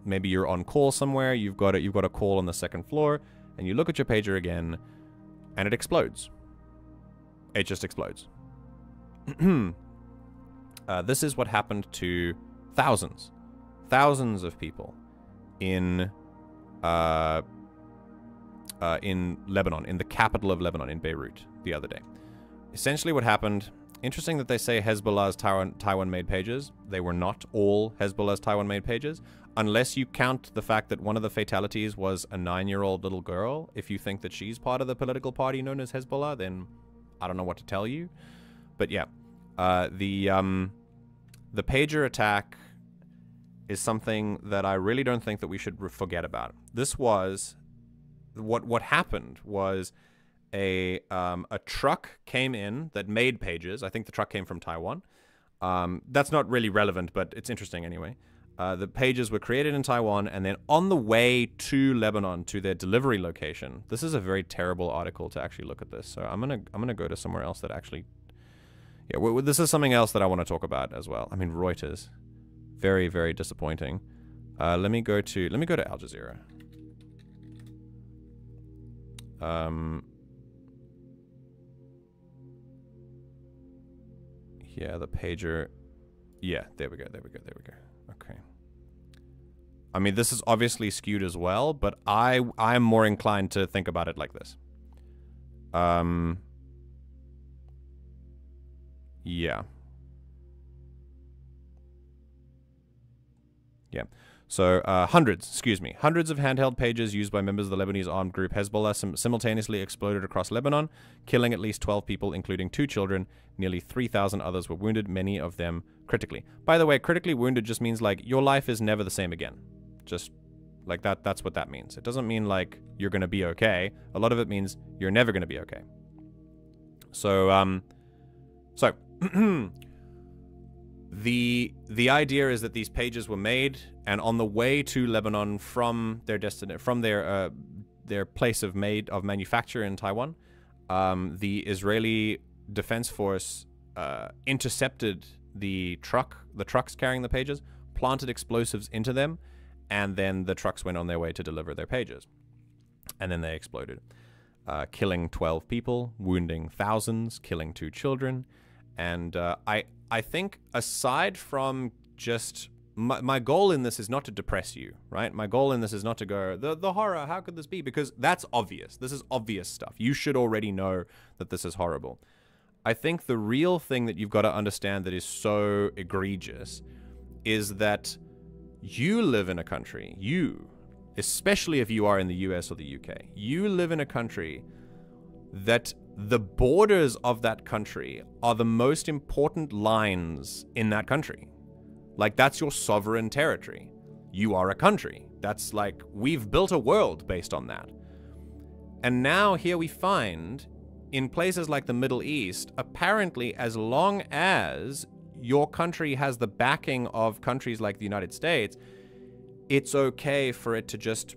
Speaker 1: maybe you're on call somewhere, you've got a call on the second floor, and you look at your pager again, and it explodes. It just explodes. This is what happened to thousands of people in Lebanon, in the capital of Lebanon, in Beirut, the other day. Essentially what happened, interesting that they say Hezbollah's Taiwan-made pages. They were not all Hezbollah's Taiwan-made pages, unless you count the fact that one of the fatalities was a 9-year-old little girl. If you think that she's part of the political party known as Hezbollah, then I don't know what to tell you. But yeah, the pager attack is something that I really don't think that we should forget about. This was what happened was a truck came in that made pages. I think the truck came from Taiwan. That's not really relevant, but it's interesting anyway. The pages were created in Taiwan, and then on the way to Lebanon to their delivery location. This is a very terrible article to actually look at this. So I'm gonna go to somewhere else that actually. Yeah, this is something else that I want to talk about as well. I mean, Reuters, very, very disappointing. Let me go to Al Jazeera. Yeah, the pager. Yeah, there we go. Okay. I mean, this is obviously skewed as well, but I'm more inclined to think about it like this. Yeah. So, hundreds of handheld pages used by members of the Lebanese armed group Hezbollah simultaneously exploded across Lebanon, killing at least 12 people, including 2 children. Nearly 3,000 others were wounded, many of them critically. By the way, critically wounded just means, like, your life is never the same again. Just, like, that's what that means. It doesn't mean, like, you're gonna be okay. A lot of it means you're never gonna be okay. So, The idea is that these pages were made, and on the way to Lebanon from their their place of manufacture in Taiwan, the Israeli Defense Force intercepted the trucks carrying the pages, planted explosives into them, and then the trucks went on their way to deliver their pages. And then they exploded, killing 12 people, wounding thousands, killing 2 children. And I think aside from just... My goal in this is not to depress you, right? My goal in this is not to go, the horror, how could this be? Because that's obvious. This is obvious stuff. You should already know that this is horrible. I think the real thing that you've got to understand that is so egregious is that you live in a country, especially if you are in the US or the UK, you live in a country that the borders of that country are the most important lines in that country. Like, that's your sovereign territory. You are a country. That's like, we've built a world based on that. And now here we find, in places like the Middle East, apparently as long as your country has the backing of countries like the United States, it's okay for it to just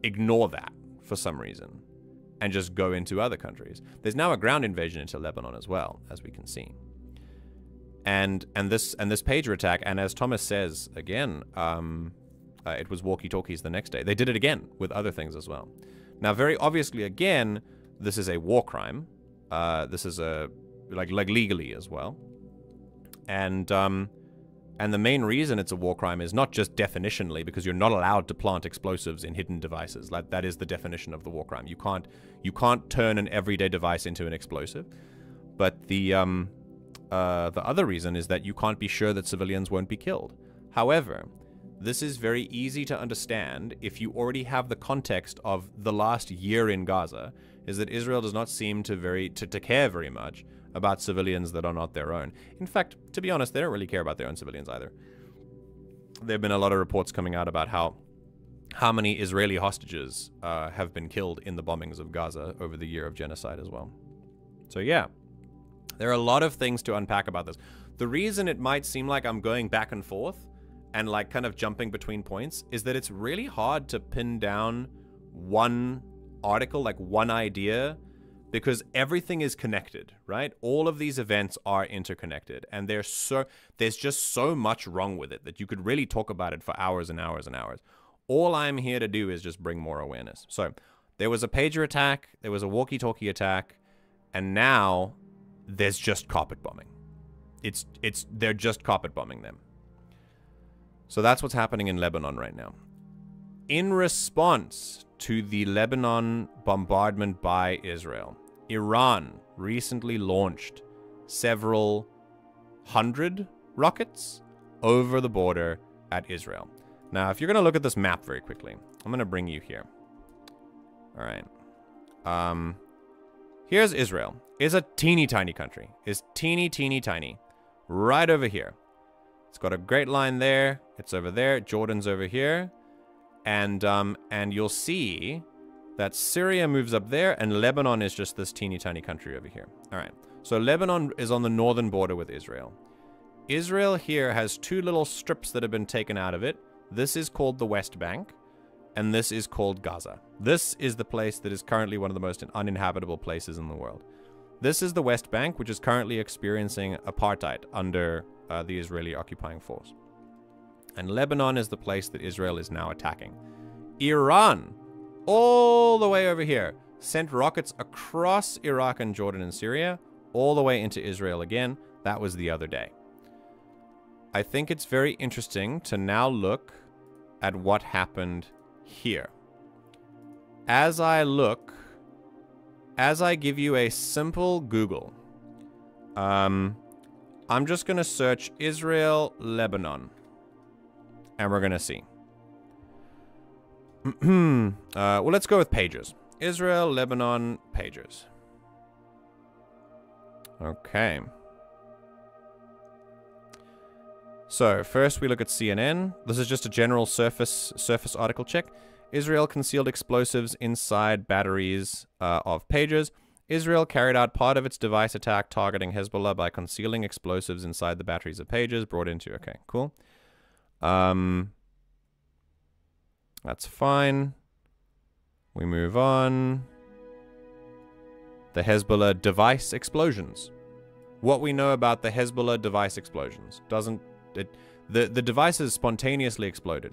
Speaker 1: ignore that for some reason and just go into other countries. There's now a ground invasion into Lebanon as well, as we can see. And this pager attack, and as Thomas says again, it was walkie-talkies the next day. They did it again with other things as well. Now, very obviously, again, this is a war crime. This is a like legally as well. And the main reason it's a war crime is not just definitionally because you're not allowed to plant explosives in hidden devices. Like, that is the definition of the war crime. You can't turn an everyday device into an explosive. But the other reason is that you can't be sure that civilians won't be killed. However, this is very easy to understand if you already have the context of the last year in Gaza, is that Israel does not seem to care very much about civilians that are not their own. In fact, to be honest, they don't really care about their own civilians either. There have been a lot of reports coming out about how many Israeli hostages have been killed in the bombings of Gaza over the year of genocide as well. So yeah. There are a lot of things to unpack about this. The reason it might seem like I'm going back and forth and like kind of jumping between points is that it's really hard to pin down one article, like one idea, because everything is connected, right? All of these events are interconnected, and there's just so much wrong with it that you could really talk about it for hours and hours and hours. All I'm here to do is just bring more awareness. So there was a pager attack, there was a walkie-talkie attack, and now there's just carpet bombing. They're just carpet bombing them. So that's what's happening in Lebanon right now. In response to the Lebanon bombardment by Israel, Iran recently launched several hundred rockets over the border at Israel. Now, if you're going to look at this map very quickly, I'm going to bring you here. All right. Here's Israel. It's a teeny tiny country. It's teeny tiny. Right over here. It's got a great line there. It's over there. Jordan's over here. And you'll see that Syria moves up there and Lebanon is just this teeny tiny country over here. All right. So Lebanon is on the northern border with Israel. Israel here has 2 little strips that have been taken out of it. This is called the West Bank, and this is called Gaza. This is the place that is currently one of the most uninhabitable places in the world. This is the West Bank, which is currently experiencing apartheid under the Israeli occupying force. And Lebanon is the place that Israel is now attacking. Iran, all the way over here, sent rockets across Iraq and Jordan and Syria, all the way into Israel again. That was the other day. I think it's very interesting to now look at what happened here. As I give you a simple Google, I'm just going to search Israel, Lebanon, and we're going to see. Well, let's go with pages. Israel, Lebanon, pages. Okay. So, first we look at CNN. This is just a general surface article check. Israel concealed explosives inside batteries of pages. Israel carried out part of its device attack targeting Hezbollah by concealing explosives inside the batteries of pages brought into... Okay, cool. That's fine. We move on. The Hezbollah device explosions. What we know about the Hezbollah device explosions. The devices spontaneously exploded.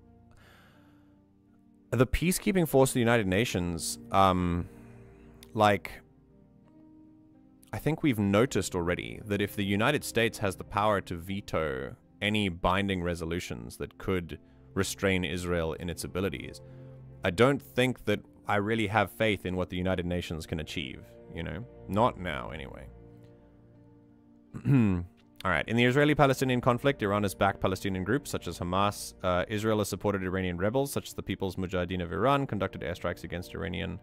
Speaker 1: The peacekeeping force of the United Nations, like, I think we've noticed already that if the United States has the power to veto any binding resolutions that could restrain Israel in its abilities, I don't think that I really have faith in what the United Nations can achieve, you know? Not now, anyway. Alright, in the Israeli-Palestinian conflict, Iran has backed Palestinian groups such as Hamas. Israel has supported Iranian rebels such as the People's Mujahideen of Iran, conducted airstrikes against Iranian,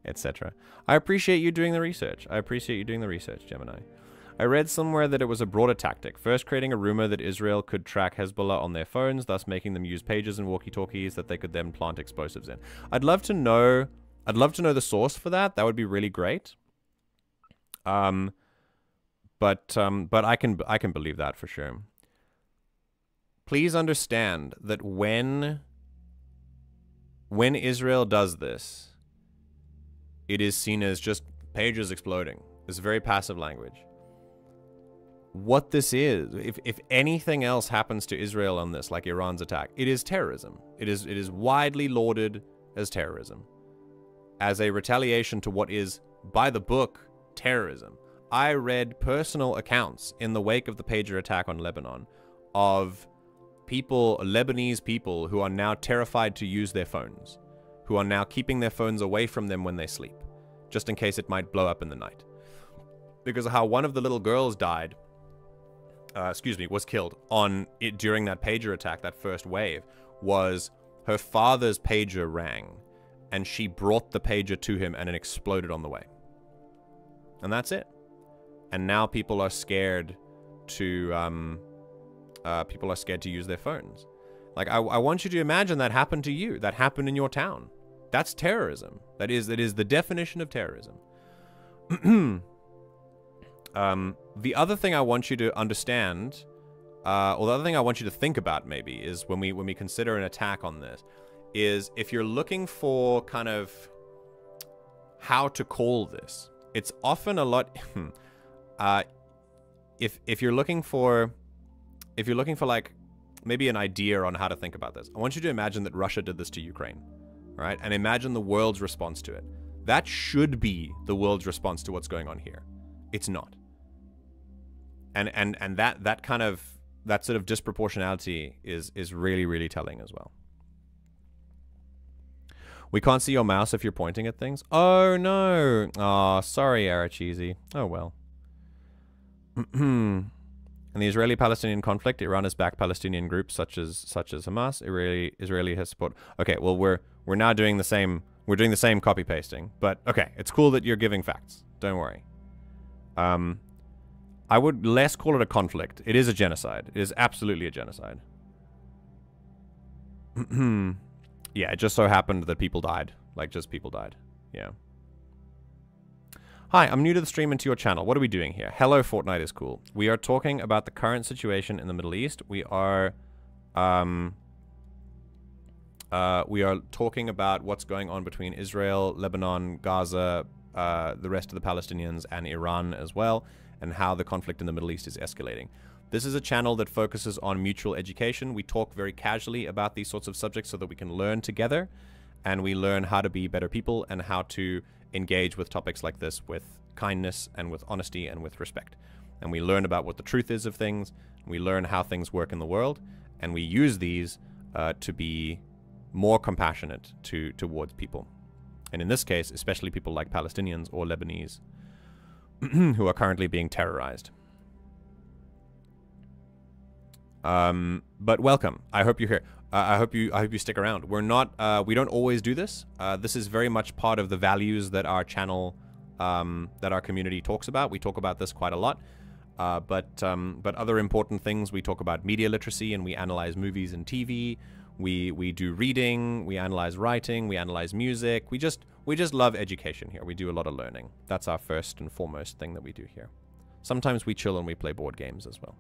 Speaker 1: etc. I appreciate you doing the research. I appreciate you doing the research, Gemini. I read somewhere that it was a broader tactic, first creating a rumor that Israel could track Hezbollah on their phones, thus making them use pagers and walkie-talkies that they could then plant explosives in. I'd love to know the source for that. That would be really great. But I can believe that for sure. Please understand that when Israel does this, it is seen as just pages exploding. It's very passive language. What this is, if anything else happens to Israel on this, like Iran's attack, it is terrorism. It is widely lauded as terrorism, as a retaliation to what is, by the book, terrorism. I read personal accounts in the wake of the pager attack on Lebanon of people, Lebanese people, who are now terrified to use their phones, who are now keeping their phones away from them when they sleep, just in case it might blow up in the night. Because of how one of the little girls died, was killed during that pager attack, that first wave, was her father's pager rang, and she brought the pager to him and it exploded on the way. And that's it. And now people are scared to use their phones. Like, I want you to imagine that happened to you, that happened in your town. That's terrorism. That is the definition of terrorism. The other thing I want you to understand, or the other thing I want you to think about maybe, is when we consider an attack on this, is if you're looking for kind of how to call this, it's often a lot. If you're looking for like maybe an idea on how to think about this, I want you to imagine that Russia did this to Ukraine, right? And imagine the world's response to it. That should be the world's response to what's going on here. It's not. And that sort of disproportionality is really, really telling as well. We can't see your mouse if you're pointing at things. Oh no. Oh, sorry, Aracheesy. Oh well. In the Israeli-Palestinian conflict, Iran has backed Palestinian groups such as Hamas. Israeli has support. Okay, well we're now doing the same. We're doing the same copy pasting, but okay, it's cool that you're giving facts. Don't worry. I would less call it a conflict. It is a genocide. It is absolutely a genocide. Yeah, it just so happened that people died. Like, just people died. Yeah. Hi, I'm new to the stream and to your channel. What are we doing here? Hello, Fortnite is cool. We are talking about the current situation in the Middle East. We are talking about what's going on between Israel, Lebanon, Gaza, the rest of the Palestinians, and Iran as well, and how the conflict in the Middle East is escalating. This is a channel that focuses on mutual education. We talk very casually about these sorts of subjects so that we can learn together, and we learn how to be better people and how to engage with topics like this with kindness and with honesty and with respect. And we learn about what the truth is of things. We learn how things work in the world, and we use these to be more compassionate towards people. And in this case, especially people like Palestinians or Lebanese who are currently being terrorized. But welcome. I hope you're here. I hope you stick around. We're not. We don't always do this. This is very much part of the values that our channel, that our community talks about. We talk about this quite a lot. But other important things, we talk about media literacy, and we analyze movies and TV. We do reading. We analyze writing. We analyze music. We just love education here. We do a lot of learning. That's our first and foremost thing that we do here. Sometimes we chill and we play board games as well.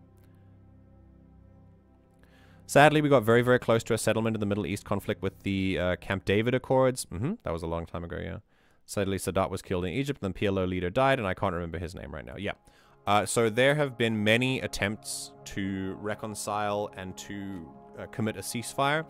Speaker 1: Sadly, we got very, very close to a settlement in the Middle East conflict with the Camp David Accords. That was a long time ago, yeah. Sadly, Sadat was killed in Egypt, and the PLO leader died, and I can't remember his name right now. Yeah. So there have been many attempts to reconcile and to commit a ceasefire.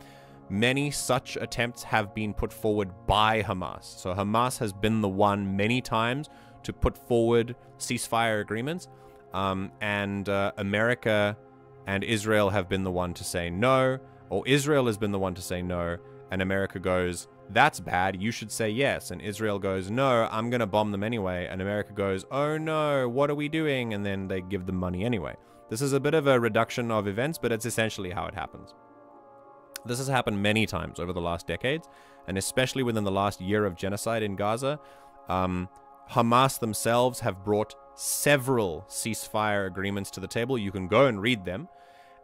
Speaker 1: many such attempts have been put forward by Hamas. So Hamas has been the one many times to put forward ceasefire agreements, and America and Israel have been the one to say no, or Israel has been the one to say no, and America goes, that's bad, you should say yes. And Israel goes, no, I'm going to bomb them anyway. And America goes, oh no, what are we doing? And then they give them money anyway. This is a bit of a reduction of events, but it's essentially how it happens. This has happened many times over the last decades, and especially within the last year of genocide in Gaza. Hamas themselves have brought several ceasefire agreements to the table. You can go and read them.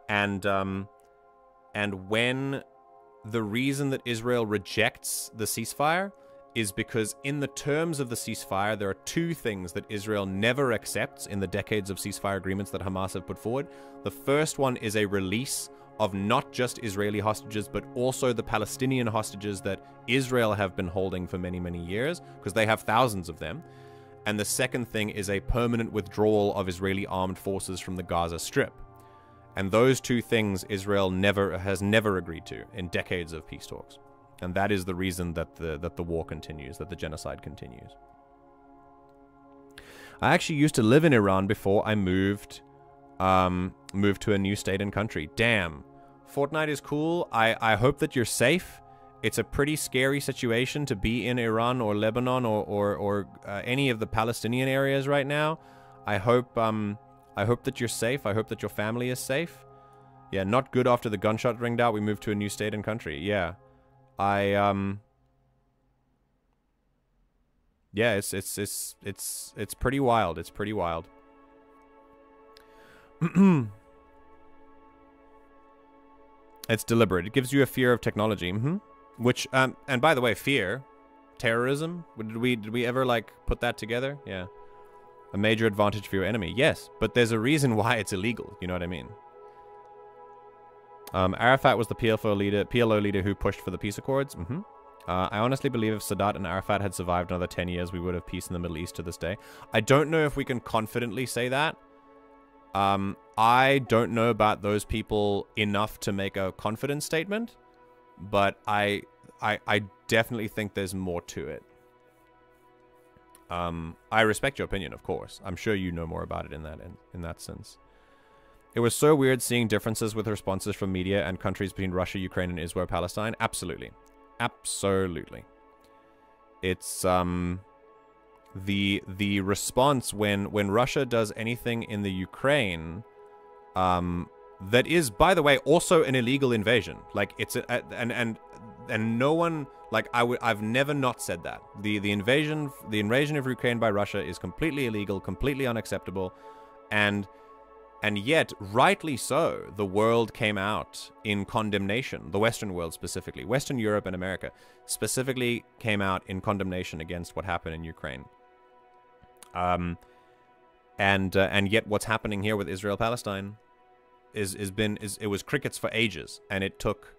Speaker 1: And when the reason that Israel rejects the ceasefire is because in the terms of the ceasefire, there are two things that Israel never accepts in the decades of ceasefire agreements that Hamas have put forward. The first one is a release of not just Israeli hostages, but also the Palestinian hostages that Israel have been holding for many, many years, because they have thousands of them. And the second thing is a permanent withdrawal of Israeli armed forces from the Gaza Strip. And those two things Israel has never agreed to in decades of peace talks. And that is the reason that the war continues, that the genocide continues. I actually used to live in Iran before I moved to a new state and country. Damn. Fortnite is cool. I hope that you're safe. It's a pretty scary situation to be in Iran or Lebanon or any of the Palestinian areas right now. I hope that you're safe. I hope that your family is safe. Yeah, not good after the gunshot ringed out. We moved to a new state and country. Yeah. Yeah, it's pretty wild. It's pretty wild. It's deliberate. It gives you a fear of technology. Which, and by the way, fear, terrorism. Did we ever like put that together? Yeah. A major advantage for your enemy. Yes, but there's a reason why it's illegal. You know what I mean? Arafat was the PLO leader who pushed for the peace accords. I honestly believe if Sadat and Arafat had survived another 10 years, we would have peace in the Middle East to this day. I don't know if we can confidently say that. I don't know about those people enough to make a confident statement, but I definitely think there's more to it. I respect your opinion, of course. I'm sure you know more about it in that sense. It was so weird seeing differences with responses from media and countries between Russia, Ukraine, and Israel-Palestine. Absolutely. Absolutely. It's the response when Russia does anything in the Ukraine that is, by the way, also an illegal invasion. Like it's and no one, like I've never not said that. The invasion of Ukraine by Russia is completely illegal, completely unacceptable, and yet, rightly so, the world came out in condemnation. The Western world specifically, Western Europe and America specifically came out in condemnation against what happened in Ukraine. And yet, what's happening here with Israel-Palestine it was crickets for ages, and it took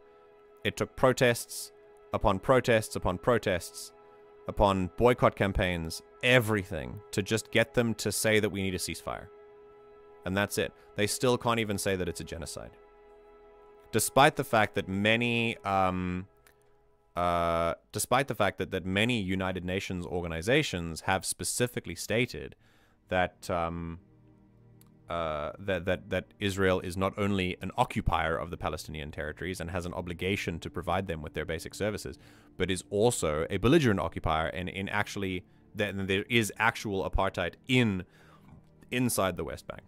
Speaker 1: protests upon protests upon protests upon boycott campaigns, everything to just get them to say that we need a ceasefire. And that's it. They still can't even say that it's a genocide. Despite the fact that many many United Nations organizations have specifically stated that that Israel is not only an occupier of the Palestinian territories and has an obligation to provide them with their basic services, but is also a belligerent occupier, and in actually that there is actual apartheid inside the West Bank.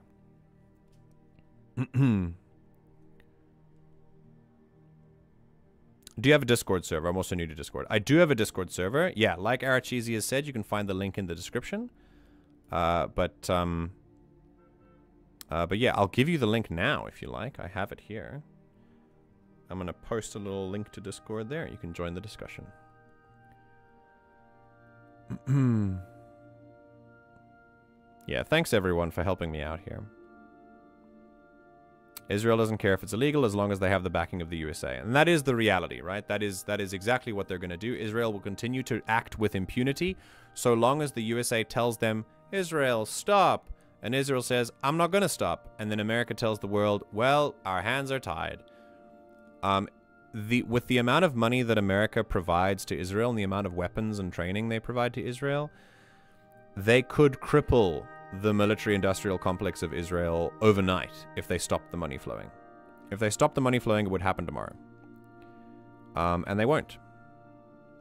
Speaker 1: Do you have a Discord server? I'm also new to Discord. I do have a Discord server. Yeah, like Arachizi has said, you can find the link in the description. But yeah, I'll give you the link now if you like. I have it here. I'm going to post a little link to Discord there. You can join the discussion. Yeah, thanks everyone for helping me out here. Israel doesn't care if it's illegal as long as they have the backing of the USA. And that is the reality, right? That is exactly what they're going to do. Israel will continue to act with impunity so long as the USA tells them, Israel, stop. And Israel says, I'm not going to stop. And then America tells the world, well, our hands are tied. with the amount of money that America provides to Israel and the amount of weapons and training they provide to Israel, they could cripple the military-industrial complex of Israel overnight if they stopped the money flowing. If they stopped the money flowing, it would happen tomorrow. And they won't.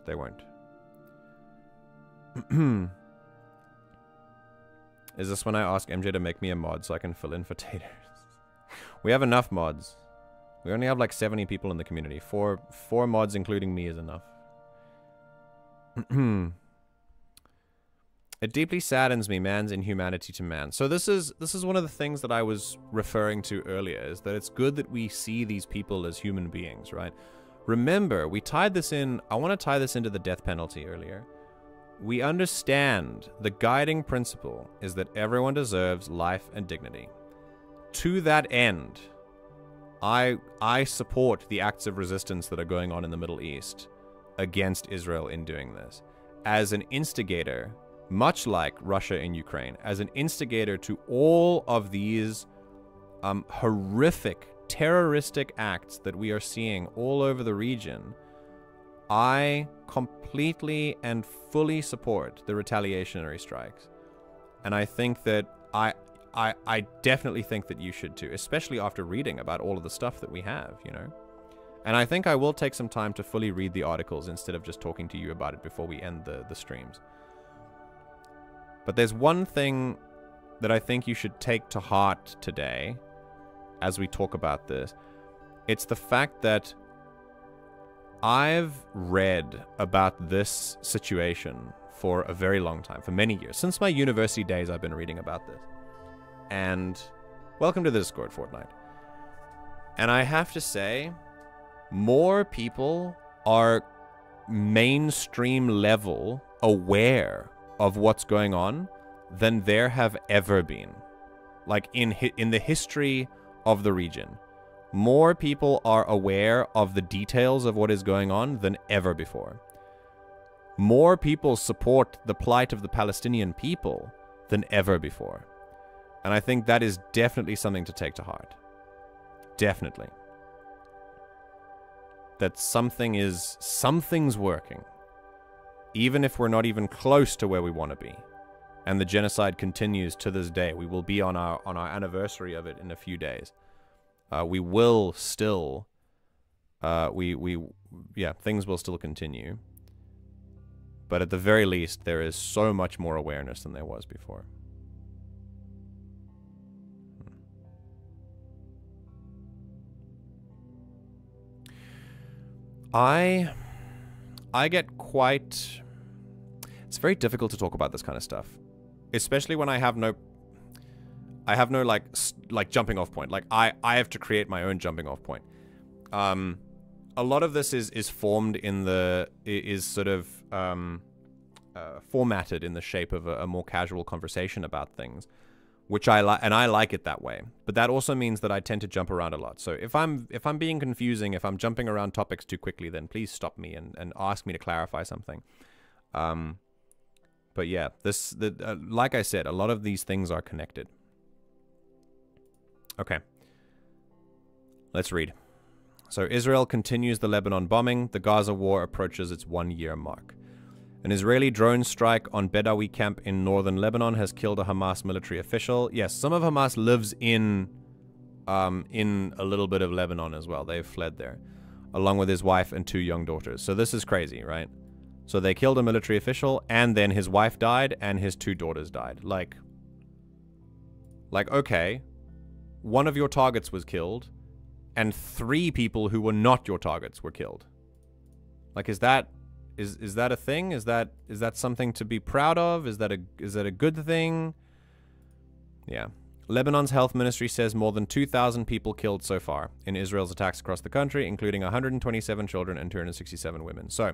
Speaker 1: They won't. Is this when I ask MJ to make me a mod so I can fill in for taters? We have enough mods. We only have like 70 people in the community. Four mods, including me, is enough. It deeply saddens me, man's inhumanity to man. So this is one of the things that I was referring to earlier, is that it's good that we see these people as human beings, right? Remember, we tied this in, I want to tie this into the death penalty earlier. We understand the guiding principle is that everyone deserves life and dignity. To that end, I support the acts of resistance that are going on in the Middle East against Israel in doing this. As an instigator, much like Russia in Ukraine, as an instigator to all of these horrific, terroristic acts that we are seeing all over the region, I completely and fully support the retaliatory strikes. And I think that I definitely think that you should too, especially after reading about all of the stuff that we have, you know. And I think I will take some time to fully read the articles instead of just talking to you about it before we end the streams. But there's one thing that I think you should take to heart today as we talk about this. It's the fact that I've read about this situation for a very long time, for many years. Since my university days, I've been reading about this. And welcome to the Discord, Fortnite. And I have to say, more people are mainstream level aware of what's going on than there have ever been. Like in the history of the region, more people are aware of the details of what is going on than ever before. More people support the plight of the Palestinian people than ever before. And I think that is definitely something to take to heart. Definitely. That something's working. Even if we're not even close to where we want to be. And the genocide continues to this day. We will be on our anniversary of it in a few days. We will still, things will still continue. But at the very least, there is so much more awareness than there was before. I get quite... It's very difficult to talk about this kind of stuff, especially when I have no like jumping off point. Like I have to create my own jumping off point. A lot of this is formed in sort of formatted in the shape of a more casual conversation about things, which I like, and I like it that way. But that also means that I tend to jump around a lot. So if I'm being confusing, if I'm jumping around topics too quickly, then please stop me and ask me to clarify something. But yeah, like I said, a lot of these things are connected. Okay. Let's read. So Israel continues the Lebanon bombing. The Gaza war approaches its 1-year mark. An Israeli drone strike on Bedawi camp in northern Lebanon has killed a Hamas military official. Yes, some of Hamas lives in a little bit of Lebanon as well. They've fled there, along with his wife and 2 young daughters. So this is crazy, right? So they killed a military official, and then his wife died, and his 2 daughters died. Like, okay, one of your targets was killed, and 3 people who were not your targets were killed. Like, is that a thing? Is that something to be proud of? Is that a good thing? Yeah. Lebanon's health ministry says more than 2,000 people killed so far in Israel's attacks across the country, including 127 children and 267 women. So,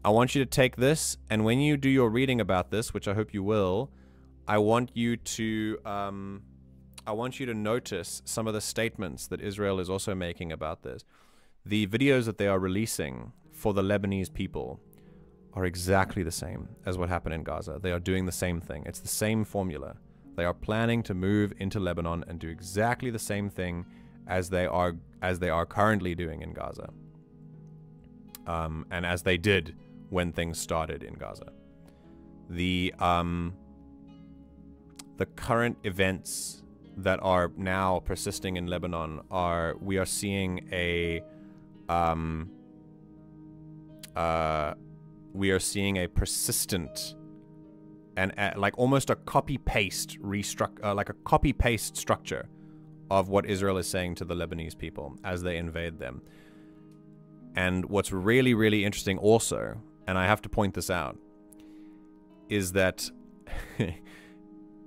Speaker 1: I want you to take this, and when you do your reading about this, which I hope you will, I want you to notice some of the statements that Israel is also making about this. The videos that they are releasing for the Lebanese people are exactly the same as what happened in Gaza. They are doing the same thing. It's the same formula. They are planning to move into Lebanon and do exactly the same thing as they are currently doing in Gaza, and as they did when things started in Gaza. The current events that are now persisting in Lebanon we are seeing a persistent and like almost a copy-paste structure of what Israel is saying to the Lebanese people as they invade them. And what's really, really interesting also, and I have to point this out, is that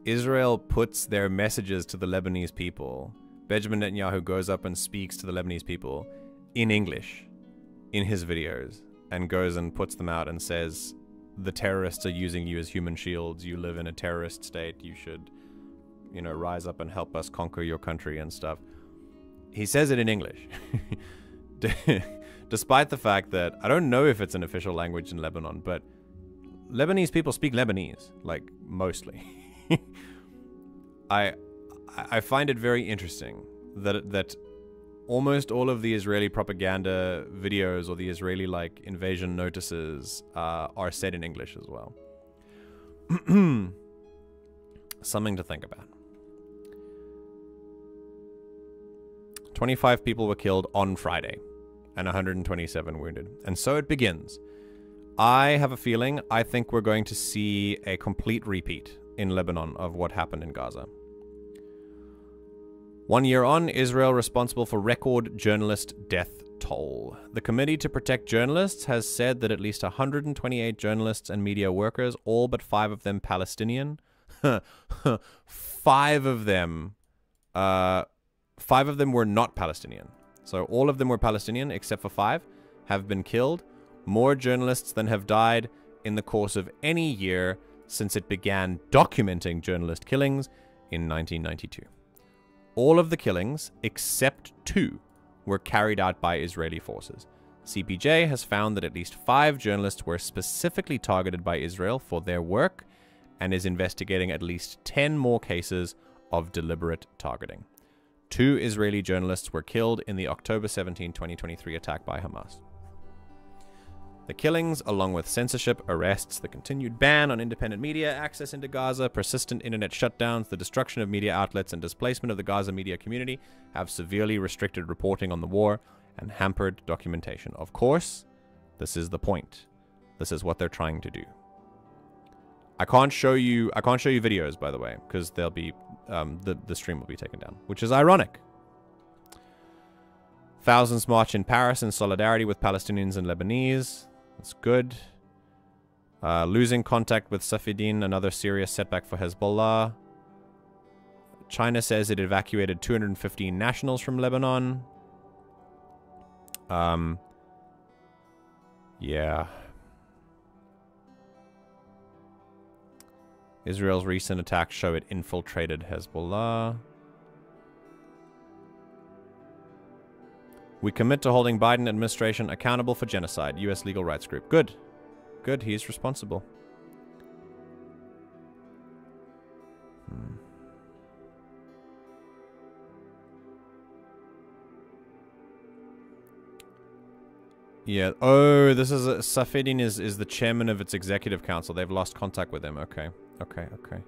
Speaker 1: Israel puts their messages to the Lebanese people. Benjamin Netanyahu goes up and speaks to the Lebanese people in English in his videos and goes and puts them out and says, the terrorists are using you as human shields. You live in a terrorist state. You should, rise up and help us conquer your country and stuff. He says it in English. Despite the fact that I don't know if it's an official language in Lebanon, but Lebanese people speak Lebanese, like mostly. I find it very interesting that almost all of the Israeli propaganda videos or the Israeli invasion notices are said in English as well. Something to think about. 25 people were killed on Friday and 127 wounded. And so it begins. I have a feeling, I think we're going to see a complete repeat in Lebanon of what happened in Gaza. 1 year on, Israel responsible for record journalist death toll. The Committee to Protect Journalists has said that at least 128 journalists and media workers, all but 5 of them Palestinian, 5 of them were not Palestinian. So all of them were Palestinian except for 5 have been killed. More journalists than have died in the course of any year since it began documenting journalist killings in 1992. All of the killings, except 2, were carried out by Israeli forces. CPJ has found that at least 5 journalists were specifically targeted by Israel for their work and is investigating at least 10 more cases of deliberate targeting. 2 Israeli journalists were killed in the October 17, 2023 attack by Hamas. The killings, along with censorship, arrests, the continued ban on independent media access into Gaza, persistent internet shutdowns, the destruction of media outlets, and displacement of the Gaza media community have severely restricted reporting on the war and hampered documentation. Of course, this is the point. This is what they're trying to do. I can't show you videos, by the way, because they'll be the stream will be taken down, which is ironic. Thousands march in Paris in solidarity with Palestinians and Lebanese. That's good. Losing contact with Safieddine, another serious setback for Hezbollah. China says it evacuated 215 nationals from Lebanon. Yeah. Israel's recent attacks show it infiltrated Hezbollah. We commit to holding Biden administration accountable for genocide. U.S. legal rights group. Good. Good. He's responsible. Yeah. Oh, this is Safieddine is the chairman of its executive council. They've lost contact with him. Okay. Okay. Okay.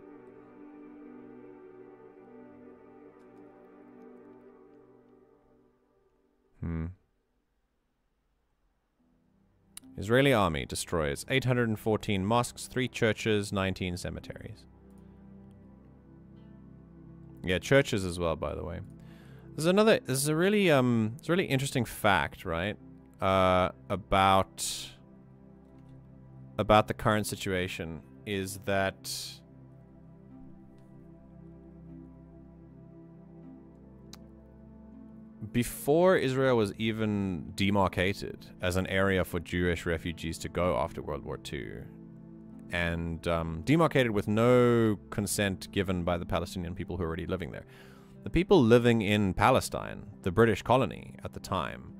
Speaker 1: Israeli army destroys 814 mosques, 3 churches, 19 cemeteries. Yeah, churches as well, by the way. This is a really it's a really interesting fact, right? About the current situation is that before Israel was even demarcated as an area for Jewish refugees to go after World War II, and demarcated with no consent given by the Palestinian people who were already living there, the people living in Palestine, the British colony at the time,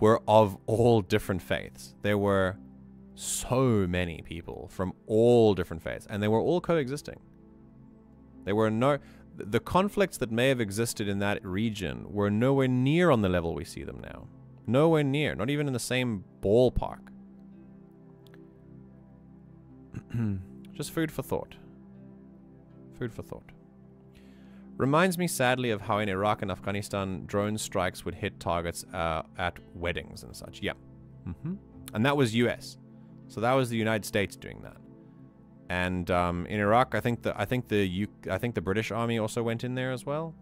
Speaker 1: were of all different faiths. There were so many people from all different faiths, and they were all coexisting. the conflicts that may have existed in that region were nowhere near on the level we see them now. Nowhere near. Not even in the same ballpark. Just food for thought. Food for thought. Reminds me sadly of how in Iraq and Afghanistan drone strikes would hit targets at weddings and such. Yeah. And that was US. So that was the United States doing that. And in Iraq, I think the British Army also went in there as well.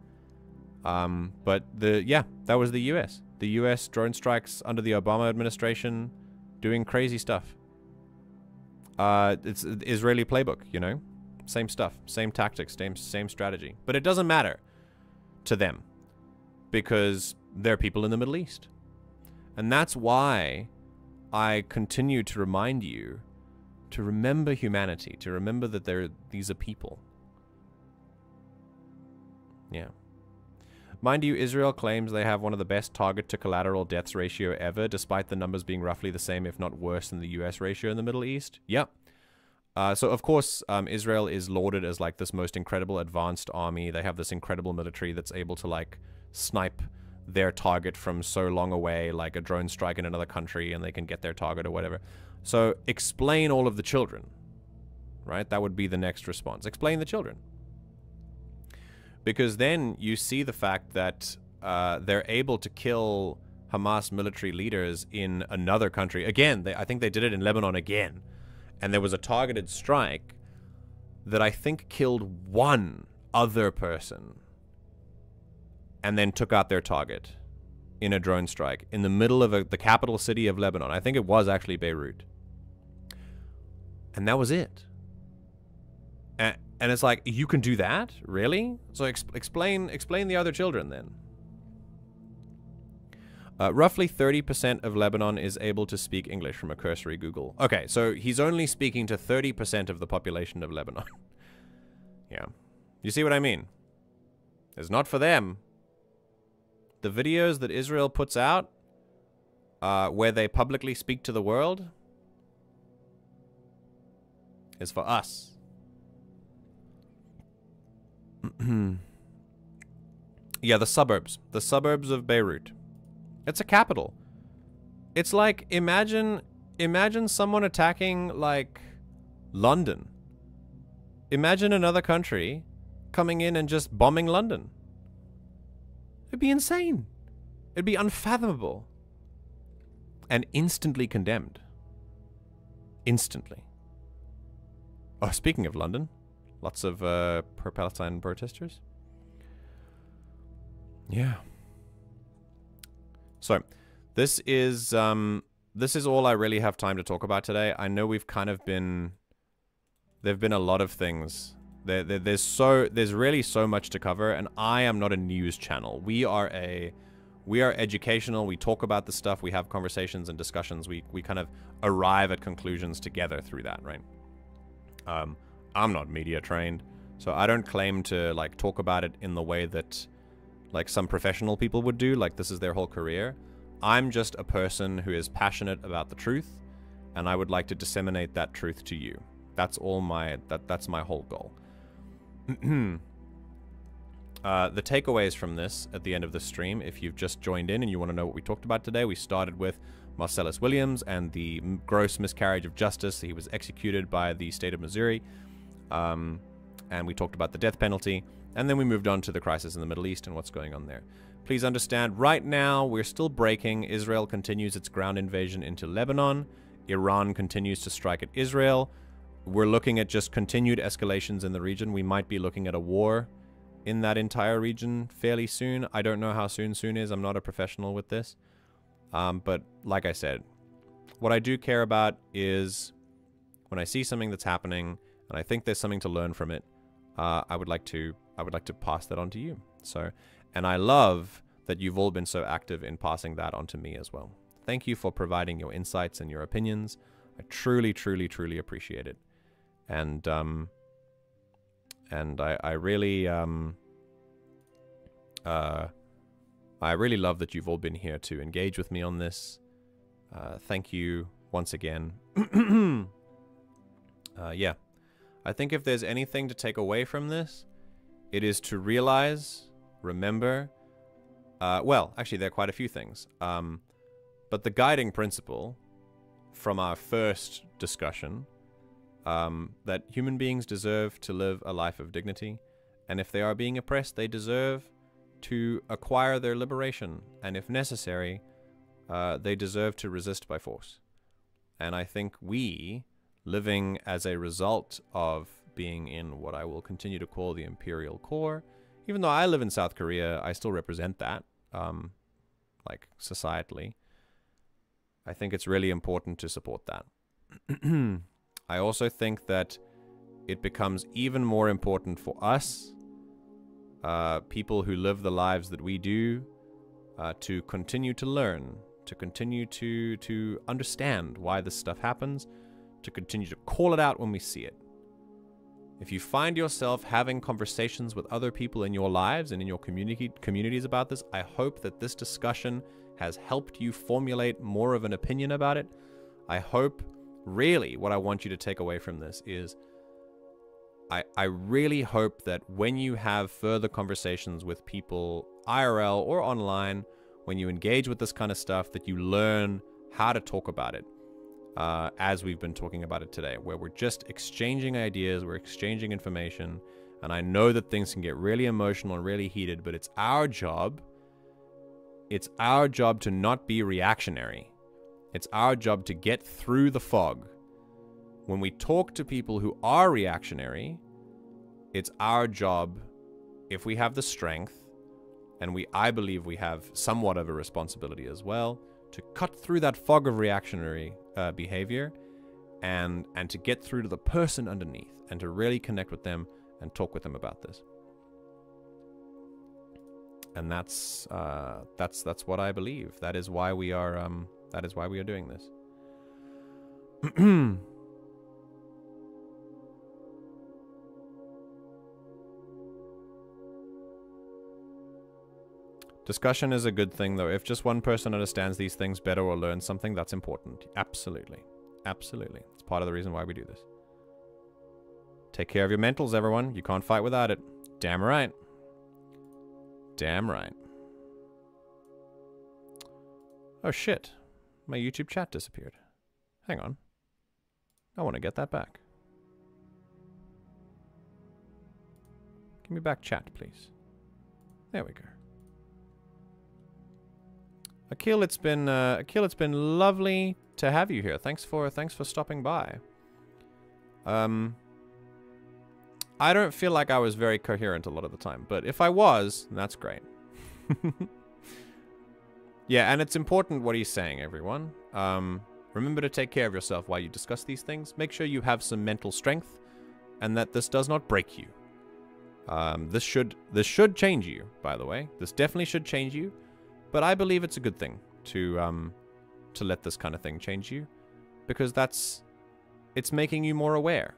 Speaker 1: But that was the US. The US drone strikes under the Obama administration doing crazy stuff. It's the Israeli playbook, you know? Same stuff, same tactics, same strategy. But it doesn't matter to them because they're people in the Middle East. And that's why I continue to remind you to remember humanity, to remember that these are people. Yeah. Mind you, Israel claims they have one of the best target to collateral deaths ratio ever, despite the numbers being roughly the same, if not worse, than the US ratio in the Middle East. Yep. So, of course, Israel is lauded as, like, this most incredible advanced army. They have this incredible military that's able to, like, snipe their target from so long away, like a drone strike in another country, and they can get their target or whatever. So, explain all of the children, right? That would be the next response. Explain the children. Because then you see the fact that they're able to kill Hamas military leaders in another country. Again, I think they did it in Lebanon again. And there was a targeted strike that I think killed one other person and then took out their target in a drone strike in the middle of the capital city of Lebanon. I think it was actually Beirut. And that was it. And it's like, you can do that? Really? So explain the other children then. Roughly 30% of Lebanon is able to speak English from a cursory Google. Okay, so he's only speaking to 30% of the population of Lebanon. Yeah. You see what I mean? It's not for them. The videos that Israel puts out, where they publicly speak to the world, is for us. Yeah, the suburbs. The suburbs of Beirut. It's a capital. It's like, imagine someone attacking, like, London. Imagine another country coming in and just bombing London. It'd be insane. It'd be unfathomable. And instantly condemned. Instantly. Oh, speaking of London, lots of pro-Palestine protesters. Yeah. So, this is all I really have time to talk about today. I know we've kind of been... There've been a lot of things. There's really so much to cover, and I am not a news channel. We are educational. We talk about the stuff. We have conversations and discussions. We kind of arrive at conclusions together through that, right? I'm not media trained, so I don't claim to, like, talk about it in the way that, like, some professional people would do, like this is their whole career. I'm just a person who is passionate about the truth, and I would like to disseminate that truth to you. That's all that's my whole goal. The takeaways from this at the end of the stream, if you've just joined in and you want to know what we talked about today, we started with Marcellus Williams and the gross miscarriage of justice. He was executed by the state of Missouri, and we talked about the death penalty. And then we moved on to the crisis in the Middle East and what's going on there. Please understand, right now, we're still breaking. Israel continues its ground invasion into Lebanon. Iran continues to strike at Israel. We're looking at just continued escalations in the region. We might be looking at a war in that entire region fairly soon. I don't know how soon is. I'm not a professional with this. But like I said, what I do care about is when I see something that's happening and I think there's something to learn from it, I would like to pass that on to you. So, and I love that you've all been so active in passing that on to me as well. Thank you for providing your insights and your opinions. I truly, truly, truly appreciate it. And I really love that you've all been here to engage with me on this. Thank you once again. Yeah. I think if there's anything to take away from this, It is to realize, remember, well, actually, there are quite a few things. But the guiding principle from our first discussion, that human beings deserve to live a life of dignity, and if they are being oppressed, they deserve to acquire their liberation, and if necessary, they deserve to resist by force. And I think we, living as a result of being in what I will continue to call the imperial core, even though I live in South Korea, I still represent that, like societally. I think it's really important to support that. I also think that it becomes even more important for us, people who live the lives that we do, to continue to learn, to continue to understand why this stuff happens, to continue to call it out when we see it. If you find yourself having conversations with other people in your lives and in your communities about this, I hope that this discussion has helped you formulate more of an opinion about it. I hope, really, what I want you to take away from this is, I really hope that when you have further conversations with people, IRL or online, when you engage with this kind of stuff, that you learn how to talk about it, as we've been talking about it today, where we're just exchanging ideas, we're exchanging information, and I know that things can get really emotional and really heated, but it's our job to not be reactionary. It's our job to get through the fog. When we talk to people who are reactionary, it's our job, if we have the strength, and I believe we have somewhat of a responsibility as well, to cut through that fog of reactionary behavior and to get through to the person underneath and to really connect with them and talk with them about this. And that's what I believe. That is why we are doing this. Discussion is a good thing, though. If just one person understands these things better or learns something, that's important. Absolutely. Absolutely. It's part of the reason why we do this. Take care of your mentals, everyone. You can't fight without it. Damn right. Damn right. Oh, shit. My YouTube chat disappeared. Hang on. I want to get that back. Give me back chat, please. There we go. Akil, it's been lovely to have you here. Thanks for stopping by. I don't feel like I was very coherent a lot of the time, but if I was, that's great. Yeah, and it's important what he's saying, everyone. Remember to take care of yourself while you discuss these things. Make sure you have some mental strength, and that this does not break you. This should change you, by the way. This definitely should change you. But I believe it's a good thing to let this kind of thing change you, because it's making you more aware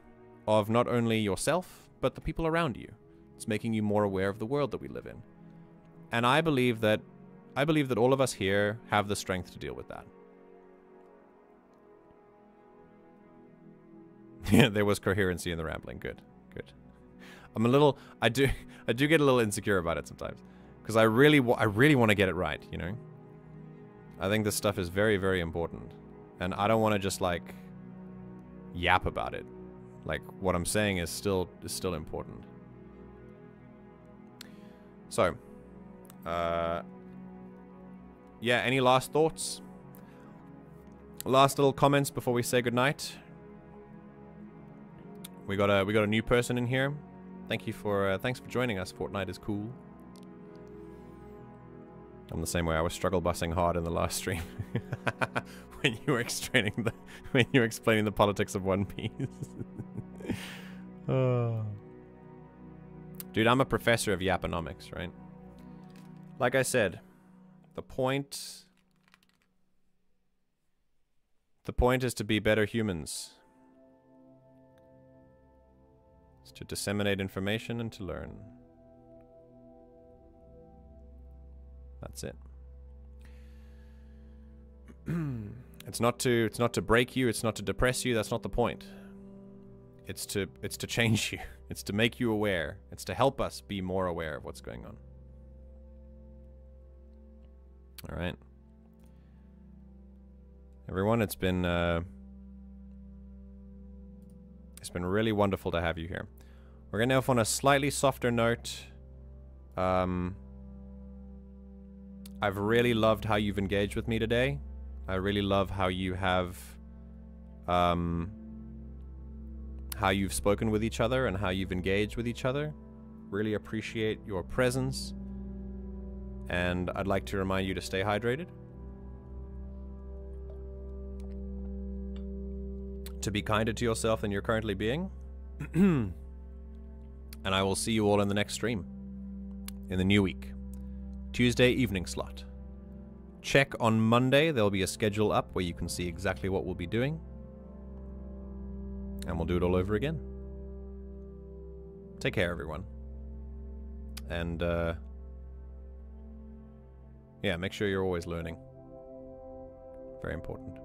Speaker 1: of not only yourself, but the people around you. It's making you more aware of the world that we live in. And I believe that all of us here have the strength to deal with that. Yeah, there was coherency in the rambling. Good. Good. I do get a little insecure about it sometimes. Because I really want to get it right, you know? I think this stuff is very, very important. And I don't want to just, like, yap about it. Like, what I'm saying is still important. So, yeah, any last thoughts? Last little comments before we say goodnight? We got a new person in here. Thanks for joining us. Fortnite is cool. I'm the same way. I was struggle busing hard in the last stream when you were explaining the politics of One Piece. Oh. Dude, I'm a professor of yaponomics, right? Like I said, the point is to be better humans. It's to disseminate information and to learn. That's it. It's not to break you, it's not to depress you, that's not the point. It's to change you. It's to make you aware. It's to help us be more aware of what's going on. All right. Everyone, it's been really wonderful to have you here. We're going to off on a slightly softer note. I've really loved how you've engaged with me today. I really love how you have, how you've spoken with each other and how you've engaged with each other. Really appreciate your presence. And I'd like to remind you to stay hydrated. To be kinder to yourself than you're currently being. And I will see you all in the next stream. In the new week. Tuesday evening slot. Check on Monday. There'll be a schedule up where you can see exactly what we'll be doing. And we'll do it all over again. Take care, everyone. And, yeah, make sure you're always learning. Very important.